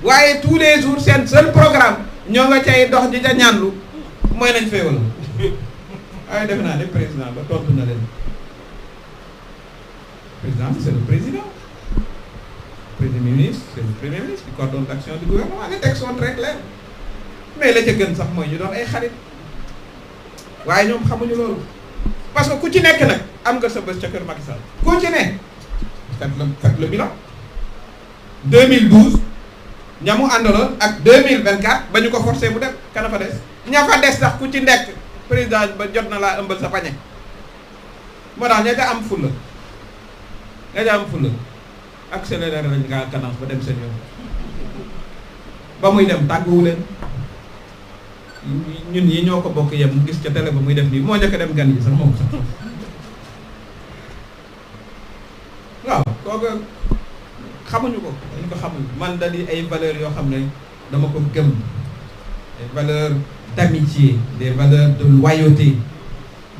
waaye tous les jours seen seul programme ñoo nga cay dox di ca ñaanlu mooy nañ fay wala waaye defe naa ne président ba tontu na leen président c'est le président. Premier ministre c'est le premier ministre qui coordonne l'action du gouvernement. Les textes sont très clairs. Mais la ca gën sax mooy ñu doon ay xarit waaye ñoom xamuñu loolu parce que ku ci nekk nag am nga sa bés ca kër Macky Sall ku ci nekk faites le bilan 2012 ña mu àndaloon ak 2024 ba ñu ko forcé mu dem kana fa des ña fa des sax ku ci nekk président ba jot na laa ëmbal sa pañe moo tax ña ca am fulla accéléré lañ kaa cadence ba dem seen yoon ba muy dem tàgguwu leen ñun ñi ñoo ko bokk yem mu gis ca télé ba muy def nii moo njëkk a dem gan yi sax moom sax waaw kooku xamuñu ko dañ ko xamuñu man da di ay valeurs yoo xam ne dama ko gëm des valeurs d'amitié des valeurs de loyauté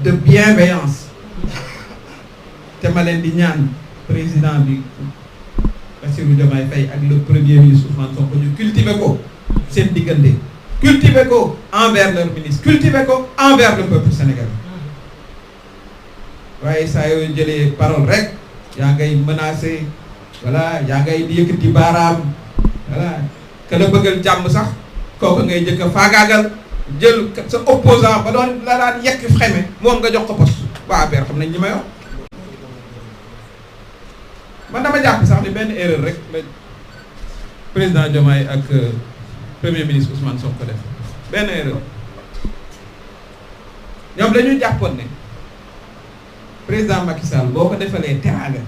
de bienveillance te ma leen di ñaan président bi Bassirou Diomaye Faye ak le premier ministre Ousmane Sonko ñu cultiver ko seen diggante cultiver ko envers leur ministre cultiver ko envers le peuple sénégalais waaye saa yoo jëlee parole rek yaa ngay menacer voilà yaa ngay di yëkkati baaraam voilà que la bëggal jàmm sax kooku ngay jëkk a faagaagal jël sa opposant ba doon la daan yekk xeme moom nga jox ko poste waa APR xam nañ ñi may wax man dama jàpp sax ni benn erreur rek la président Diomaye ak premier ministre Ousmane Sonko def benn erreur ñoom dañu jàppoon ne président Macky Sall boo ko defalee teraanga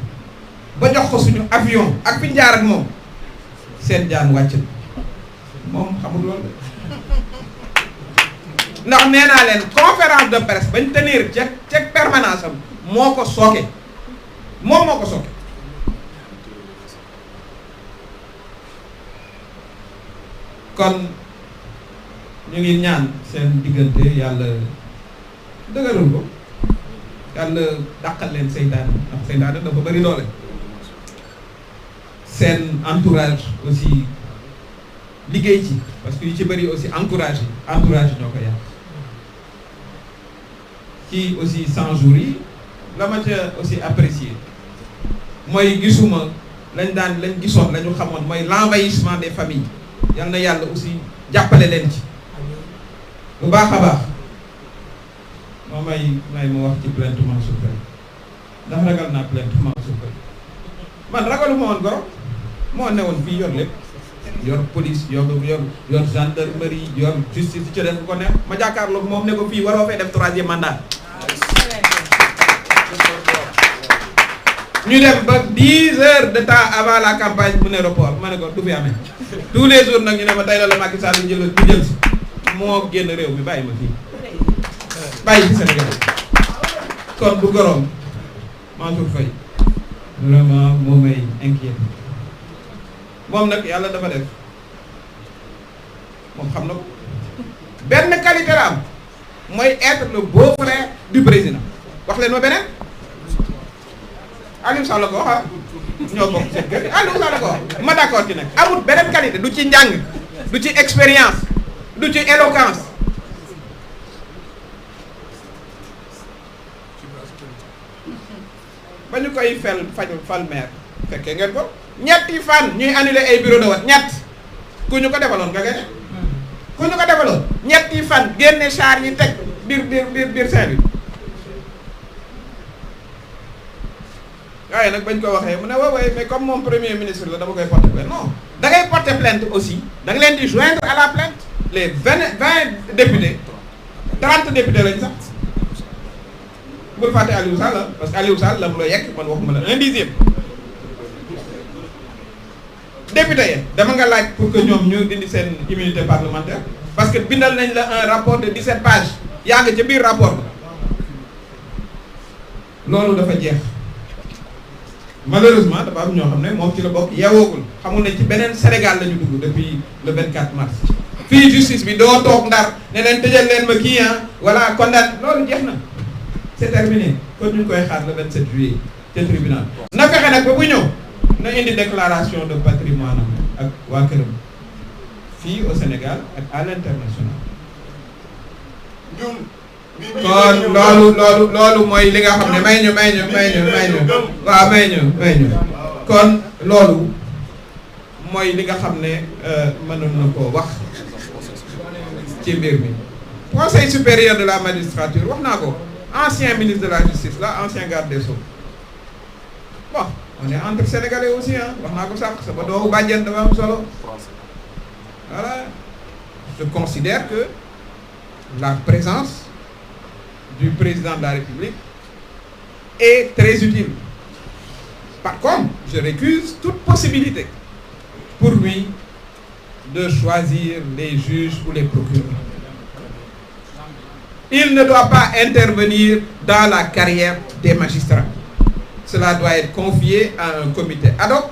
ba jox ko suñu avion ak fi jaar ak moom seen jaan wàcc moom xamul loolu ndax nee naa leen conférence de presse bañ tenir ca permanence am moo ko sooke moom moo ko sooke kon ñu ngi ñaan seen diggante yàlla dëgërul ko yàlla dàqal leen seytaane ndax seytaane dafa bëri doole seen entourage aussi liggéey ci parce que yu ci bëri aussi entourage ñoo ko yàq ci aussi 100 jours yi la ma ca aussi apprécier mooy gisuma lañ gisoon la ñu xamoon mooy l'envahissement des familles yal na yàlla aussi jàppale leen ci bu baax a baax moo may ma wax ci plainte Mansour Faye ndax ragal naa plainte Mansour Faye man ragaluma woon goro moo newoon fii yor lépp yor police yor gendarmerie yor justice ci def ko neex ma jàkkaarloog moom ne ko fii waroo fee def 3e mandat ñu dem ba 10 heures de temps avant la campagne mu ne report ma ne ko du fi amee tous les jours nag ñu ne ma tey la Macky Sall ñu jël si moo génn réew mi bàyyi ma fii bàyyi fi Sénégal kon bu goroom Mansour Faye vraiment moo may inquiété moom nag yàlla dafa def moom xam na ko benn qualité la am mooy être le beau-frère du président wax leen ma beneen Aliou Sall ko wax ñoo bokk seen kër Aliou Sall ko wax ma d'accord ci nag amul beneen qualité du ci njàng du ci expérience du ci éloquence ba ñu koy fal maire fekkee ngeen ko ñetti fan ñuy annulé ay bureau de vote ñett ku ñu ko defaloon nga gagné ku ñu ko defaloon ñetti fan génne char yi teg biir Saint-Louis waaye nag bañ ko waxee mu ne waaw mais comme moom premier ministre la dama koy porter plainte non da ngay porter plainte aussi da nga leen di joindre à la plainte les 20 députés 30 députés lañ sax bul fàtte Aliou Sall parce que Aliou Sall la mu la yekk man waxuma la 1/10 député yi dama nga laaj pour que ñoom ñu dindi seen immunité parlementaire parce que bindal nañ la un rapport de 17 pages yaa nga ca biir rapport ba loolu dafa jeex malheureusement dafa am ñoo xam ne moom ci la bokk yeewoogul xamul ne ci beneen Sénégal la ñu dugg depuis le 24 mars fii justice bi doo toog ndar ne leen tëjal leen ma kii voilà condamné loolu jeex na c'est terminé kon ñu ngi koy xaar le 27 juillet te tribunal na fexe nag ba bu ñëw na indi déclaration de patrimoine am ak waa këram fii au Sénégal ak à l'international ñun kon loolu mooy li nga xam ne may ñu waaw may ñu kon loolu mooy li nga xam ne mënoon na koo wax ci mbir mi. Conseil supérieur de la magistrature wax naa ko ancien ministre de la justice là, ancien garde des Sceaux. Bon, on est entre Sénégalais aussi hein, wax naa ko sax sama doomu bàjjen dafa am solo. Voilà, je considère que la présence du président de la République est très utile. Par contre, je récuse toute possibilité pour lui de choisir les juges ou les procureurs. Il ne doit pas intervenir dans la carrière des magistrats. Cela doit être confié à un comité ad hoc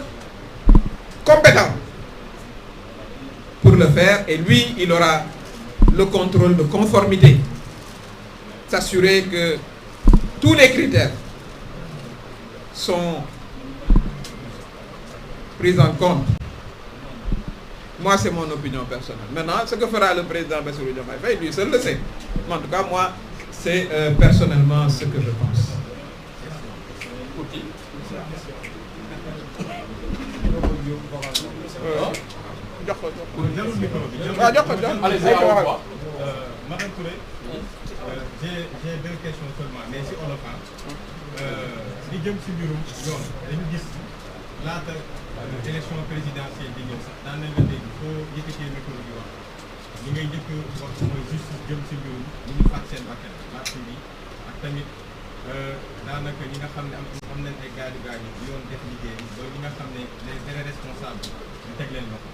compétent pour le faire, et lui, il aura le contrôle de conformité, s'assurer que tous les critères sont pris en compte. Moi, c'est mon opinion personnelle. Maintenant, ce que fera le président Bassirou Diomaye Faye, lui seul le sait. En tout cas, moi, c'est personnellement ce que je pense. Madame Touré, j'ai deux questions seulement, mais si on le fait, li jëm si mbirum yoon dañu gis laata élection présidentielle di ñëw sax daan nañ la dégg foo yëkkatee micro bi wax li ngay njëkk wax mooy justice jëm si mbirum ñu ñu faat seen bakkan marché bi ak tamit daanaka ñi nga xam ne am nañ ay gaañu yoon def liggéey ba ñi nga xam ne les vrais responsables ñu teg leen loxo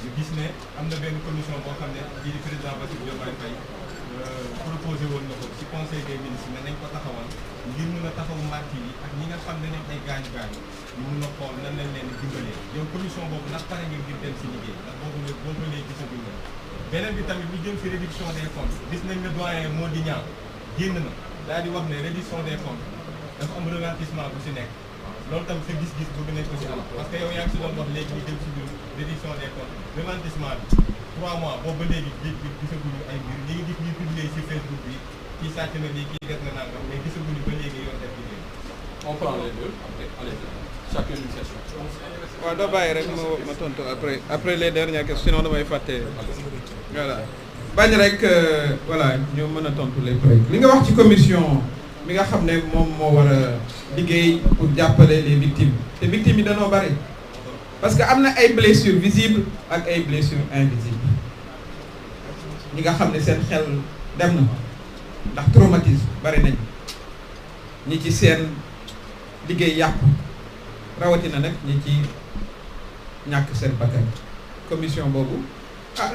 ñu gis ne am na benn commission boo xam ne bii di président Bassirou Diomaye Faye proposé woon na ko ci conseil des ministres ne nañ ko taxawal ngir mun a taxaw martyrs yi ak ñi nga xam ne nañ ay gaañu ñu mun a xool nan lañ leen di dimbalee yow commission boobu ndax pare ngeen ngir dem si liggéey ndax boobu léegi gisaguñ la beneen bi tamit lu jëm si réduction des comptes gis nañ ne doyen moo di ñaaw génn na daal di wax ne réduction des comptes dafa am ralentissement bu si nekk loolu tam sa gis-gis bëgg nañ ko si am parce que yow yaa ngi si doon wax léegi ñu jëm si biir réduction des comptes ralentissement bi 3 mois boobu ba léegi gisaguñu ay mbir ñi ngi gis ñu publier si Facebook bi kii sàcc na lii kii def na nangam mais gisaguñu ba léegi yoon def liggéey. On prend les deux allez chacune une question. waaw doo bàyyi rek ma tontu après les dernières questions sinon damay fàtte voilà bañ rek voilà ñu mën a tontu les prix li nga wax ci commission mi nga xam ne moom moo war a liggéey pour jàppale les victimes te victimes yi dañoo bari parce que am na ay blessures visibles ak ay blessures invisibles ñi nga xam ne seen xel dem na ndax traumatisme bari nañ ñi ci seen liggéey yàqu rawatina nag ñi ci ñàkk seen bakkan commission boobu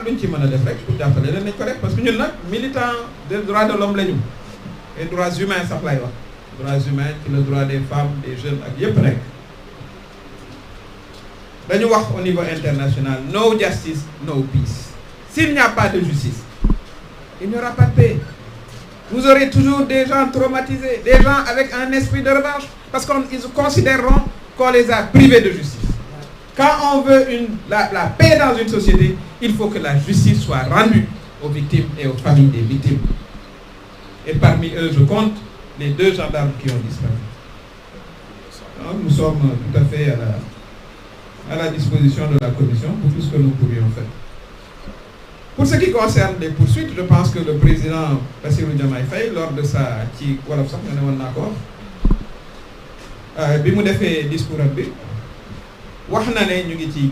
luñ ci mën a def rek pour jàppale leen nañ ko def parce que ñun nag militant des droits de l'homme lañu et droits humains sax lay wax droits humains ci le droit des femmes des jeunes ak yépp nekk dañu wax au niveau international no justice no peace. S'il n'y a pas de justice il n'y aura pas de paix. Vous aurez toujours des gens traumatisés, des gens avec un esprit de revanche parce qu'ils considéreront qu'on les a privés de justice. Quand on veut la paix dans une société, il faut que la justice soit rendue aux victimes et aux familles des victimes. Et parmi eux, je compte les 2 gendarmes qui ont disparu. Donc, nous sommes tout à fait à la disposition de la commission pour tout ce que nous pourrions faire. Pour ce qui concerne les poursuites, je pense que le président Bassirou Diomaye Faye, lors de sa ci wolof sax nga ne woon naa ko bi mu defee discours am bi wax na ne ñu ngi ci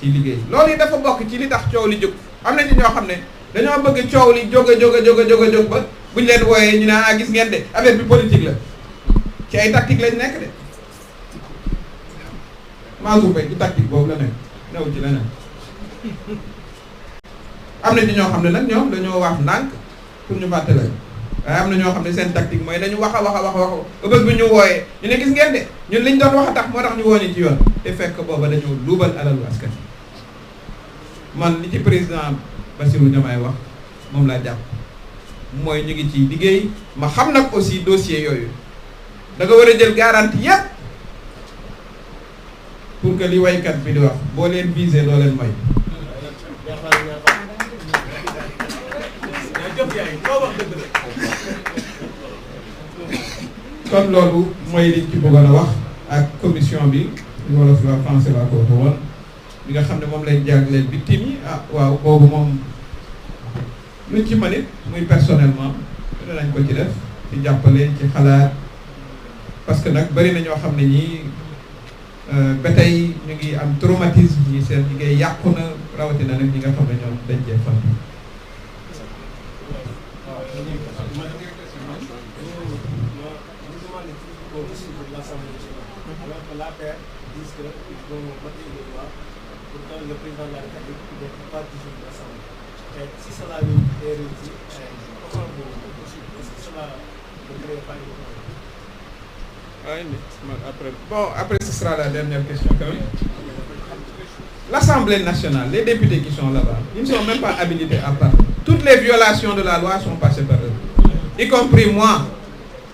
liggéey loolu yi dafa bokk ci li tax coow li jóg am na ci ñoo xam ne dañoo bëgg coow li jóg ba buñ leen wooyee ñu ne gis ngeen de affaire bi politique la ci ay tactique lañ nekk de Mansour Faye ci tactique boobu la nekk new ci leneen am na ci ñoo xam ne nag ñoom dañoo wax ndànk pour ñu fàtte leen waaye am na ñoo xam ne seen tactique mooy dañu wax ba bés bu ñu wooyee ñu ne gis ngeen de ñun liñ doon wax a tax moo tax ñu woo ni ci yoon te fekk booba dañoo luubal alalu askan man li ci président Bassirou Diomaye wax moom laa jàpp mooy ñu ngi ci liggéey ma xam nag aussi dossier yooyu da nga war a jël garantie yépp pour que li waykat bi di wax boo leen visé doo leen moy kon loolu mooy liñ ci bëggoon a wax ak commission bi wolof la français laa ko waxee woon li nga xam ne moom lay jagleel victime yi waaw boobu moom luñ ci mën it muy personnellement danañ ko ci def ci jàppale ci xalaat parce que nag bari na ñoo xam ne ñii ba tey ñu ngi am traumatisme ñi seen liggéey yàqu na rawatina nag ñi nga xam ne ñoom dañ cee fan. Le président de la République n'est pas toujours de l'Assemblée. Et si cela est réussi, comment est-ce que cela ne crée pas une après ce sera la dernière question quand même. L'Assemblée nationale, les députés qui sont là-bas, ils ne sont même pas habilités à parler. Toutes les violations de la loi sont passées par eux. Y compris moi,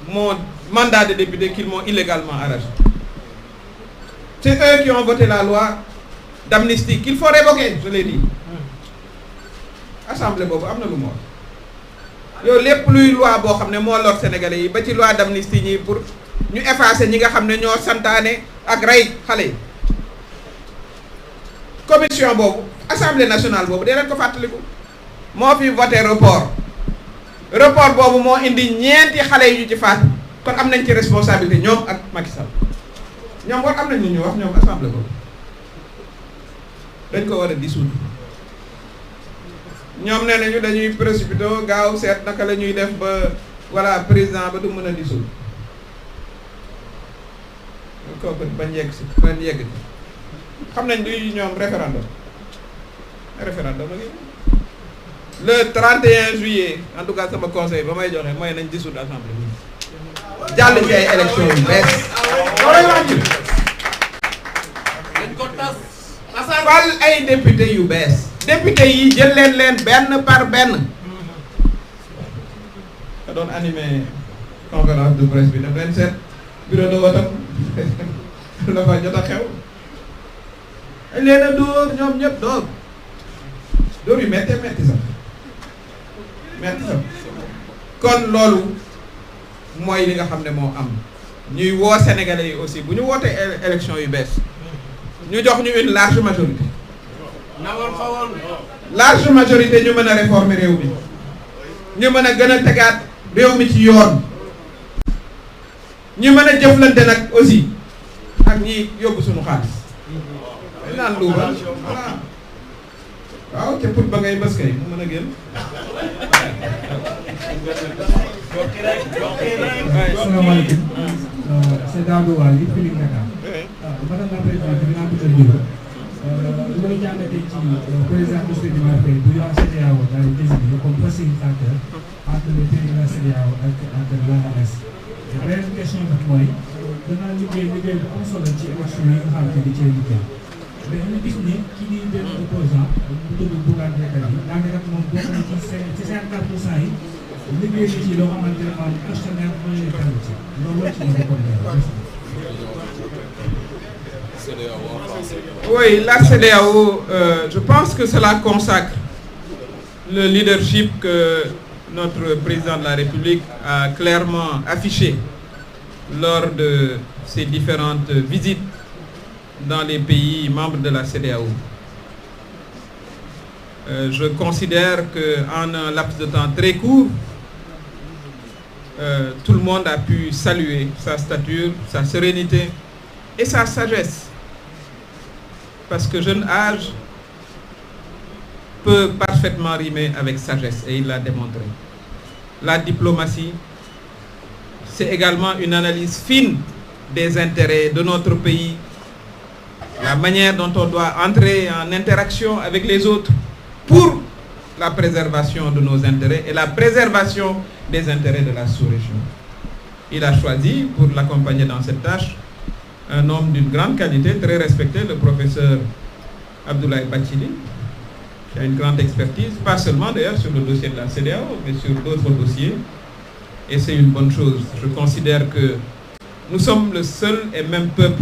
mon mandat de député qu'ils m'ont illégalement arraché. C'est eux qui ont voté la loi d'amnistie qu'il faut révoquer, je l'ai dit. Assemblée boobu am na lu mu wax yow lépp luy loi boo xam ne moo lor sénégalais yi ba ci loi d'amnistie ñi pour ñu effacer ñi nga xam ne ñoo santaane ak rey xale yi. commission boobu assemblée nationale boobu dee leen ko fàttaliku moo fi voté report boobu moo indi ñeenti xale yi ñu ci faatu kon am nañ ci responsabilité ñoom ak Macky Sall ñoom war am nañ ñu wax ñoom assemblée boobu. dañ ko war a dissoudre ñoom nee nañu dañuy précipité gaaw seet naka la ñuy def ba voilà président ba du mën a dissoudre kooku bañ yegg si bañ yegg si xam nañ luy ñoom référendum la ngi le 31 juillet en tout cas sama conseil ba may joxe mooy nañ dissoudre assemblée bi jàll ci ay élection yu bees loolay wax ji dañ ko tas fal ay député yu bees député yi jël leen benn par benn ka doon animé conférence de presse bi daf leen seet bureau de vote la fa jot a xew dañ leen a dóor ñoom ñëpp dóor yu metti sax kon loolu mooy li nga xam ne moo am ñuy woo sénégalais yi aussi bu ñu wootee élection yu bees ñu jox ñu une large majorité ñu mën a réformer réew mi ñu mën a gën a tegaat réew mi ci yoon ñu mën a jëflante nag aussi ak ñi yóbbu suñu xaalis dañ naan luubal voilà waaw te pour ba ngay bës kay mu mën a génn. asalaamaaleykum c'est Daouda Wali Feeling Dakar. madame la présidente dinaa ko jël lu may jàngatee ci président Bassirou Diomaye Faye bu yor CEDEAO daal di désigné comme facilitateur entre les pays de la CEDEAO ak l'AES. beneen question bi mooy danaa liggéey bu am solo ci élection yi nga xam ne di cee liggéey mais ñu gis ni ki di benn opposant bu tudd Bougane Gueye Dany daanaka moom bokk na ci 54% yi liggéey na ci loo xamante ne maanaam questionnaire majoritaire ci loolu la ci mën a ko. Oui, la CEDEAO, je pense que cela consacre le leadership que notre président de la République a clairement affiché lors de ses différentes visites dans les pays membres de la CEDEAO. Je considère qu'en un laps de temps très court, tout le monde a pu saluer sa stature, sa sérénité et sa sagesse. Parce que jeune âge peut parfaitement rimer avec sagesse et il l'a démontré. La diplomatie, c'est également une analyse fine des intérêts de notre pays, la manière dont on doit entrer en interaction avec les autres pour la préservation de nos intérêts et la préservation des intérêts de la sous-région. Il a choisi, pour l'accompagner dans cette tâche, un homme d'une grande qualité, très respecté, le professeur Abdoulaye Bathily, qui a une grande expertise, pas seulement d'ailleurs sur le dossier de la CEDEAO, mais sur d'autres dossiers. Et c'est une bonne chose. Je considère que nous sommes le seul et même peuple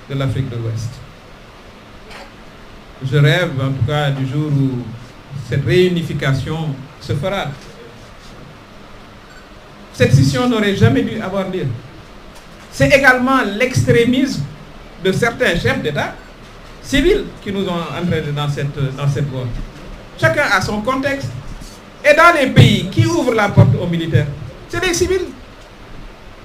de l'Afrique de l'Ouest. Je rêve, en tout cas, du jour où cette réunification se fera Cette scission n'aurait jamais dû avoir lieu. C'est également l'extrémisme de certains chefs d'État civils qui nous ont entraînés dans cette voie. Chacun a son contexte. Et dans les pays qui ouvrent la porte aux militaires, c'est les civils.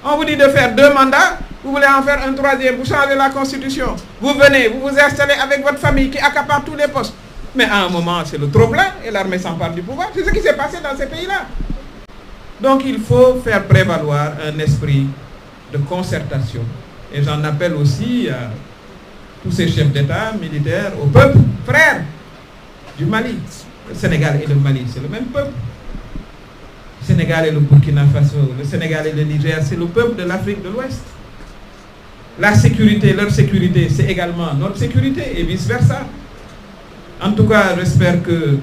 On vous dit de faire 2 mandats, vous voulez en faire un 3e, vous changez la constitution. Vous venez, vous vous installez avec votre famille qui accapare tous les postes. Mais à un moment, c'est le trop-plein et l'armée s'empare du pouvoir. C'est ce qui s'est passé dans ces pays-là. Donc il faut faire prévaloir un esprit de concertation. Et j'en appelle aussi à tous ces chefs d'État, militaires, au peuple, frères du Mali. Le Sénégal et le Mali, c'est le même peuple. Le Sénégal et le Burkina Faso, le Sénégal et le Niger, c'est le peuple de l'Afrique de l'Ouest. La sécurité, leur sécurité, c'est également notre sécurité et vice-versa. En tout cas, j'espère que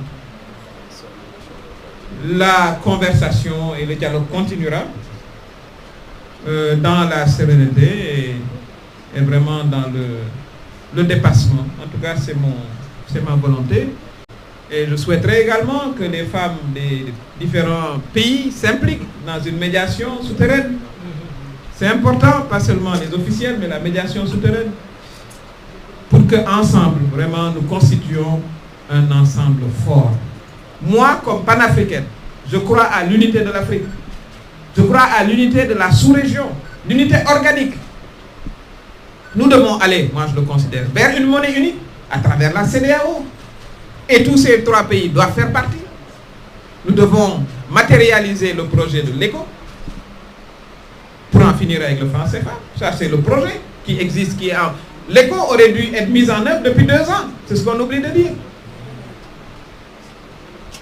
la conversation et le dialogue continuera dans la sérénité et vraiment dans le dépassement. En tout cas, c'est ma volonté. Et je souhaiterais également que les femmes des différents pays s'impliquent dans une médiation souterraine. C'est important, pas seulement les officiels, mais la médiation souterraine. Pour qu'ensemble, vraiment, nous constituions un ensemble fort. Moi, comme panafricaine, je crois à l'unité de l'Afrique. Je crois à l'unité de la sous-région, l'unité organique. Nous devons aller, moi je le considère, vers une monnaie unique à travers la CEDEAO. Et tous ces 3 pays doivent faire partie. Nous devons matérialiser le projet de l'ECO pour en finir avec le franc CFA. Ça, c'est le projet qui existe, qui est en... L'ECO aurait dû être mis en œuvre depuis 2 ans. C'est ce qu'on oublie de dire.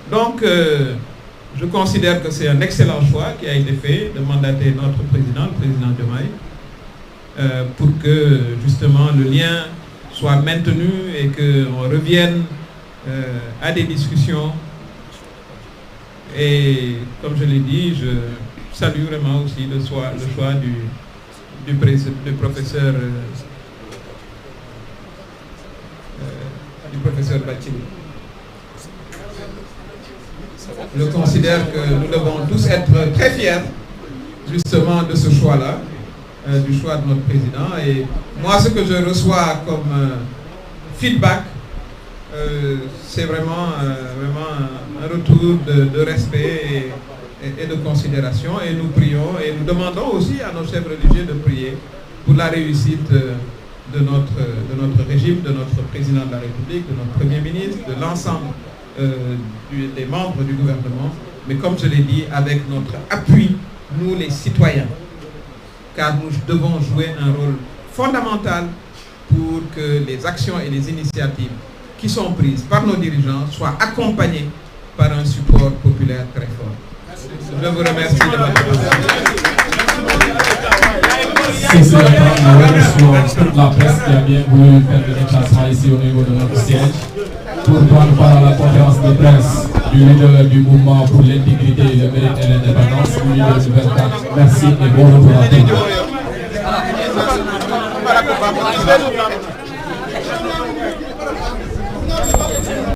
Donc, je considère que c'est un excellent choix qui a été fait de mandater notre président, le président Diomaye, pour que justement le lien soit maintenu et qu'on revienne à des discussions. Et comme je l'ai dit, je salue vraiment aussi le choix du professeur Bathily. Je considère que nous devons tous être très fiers justement de ce choix-là, du choix de notre président. Et moi, ce que je reçois comme feedback, c'est vraiment un retour de respect et de considération. Et nous prions et nous demandons aussi à nos chefs religieux de prier pour la réussite de notre régime, de notre président de la République, de notre Premier ministre, de l'ensemble des membres du gouvernement. Mais comme je l'ai dit, avec notre appui, nous les citoyens, car nous devons jouer un rôle fondamental pour que les actions et les initiatives qui sont prises par nos dirigeants soient accompagnées par un support populaire très fort. Je vous remercie de votre attention. C'est nous remercions toute la presse qui a bien voulu faire le déplacement ici au niveau de notre siège pour prendre part à la conférence de presse du leader du mouvement pour l'intégrité, le mérite et l'indépendance, du leader du 24. Merci et bon retour à tous.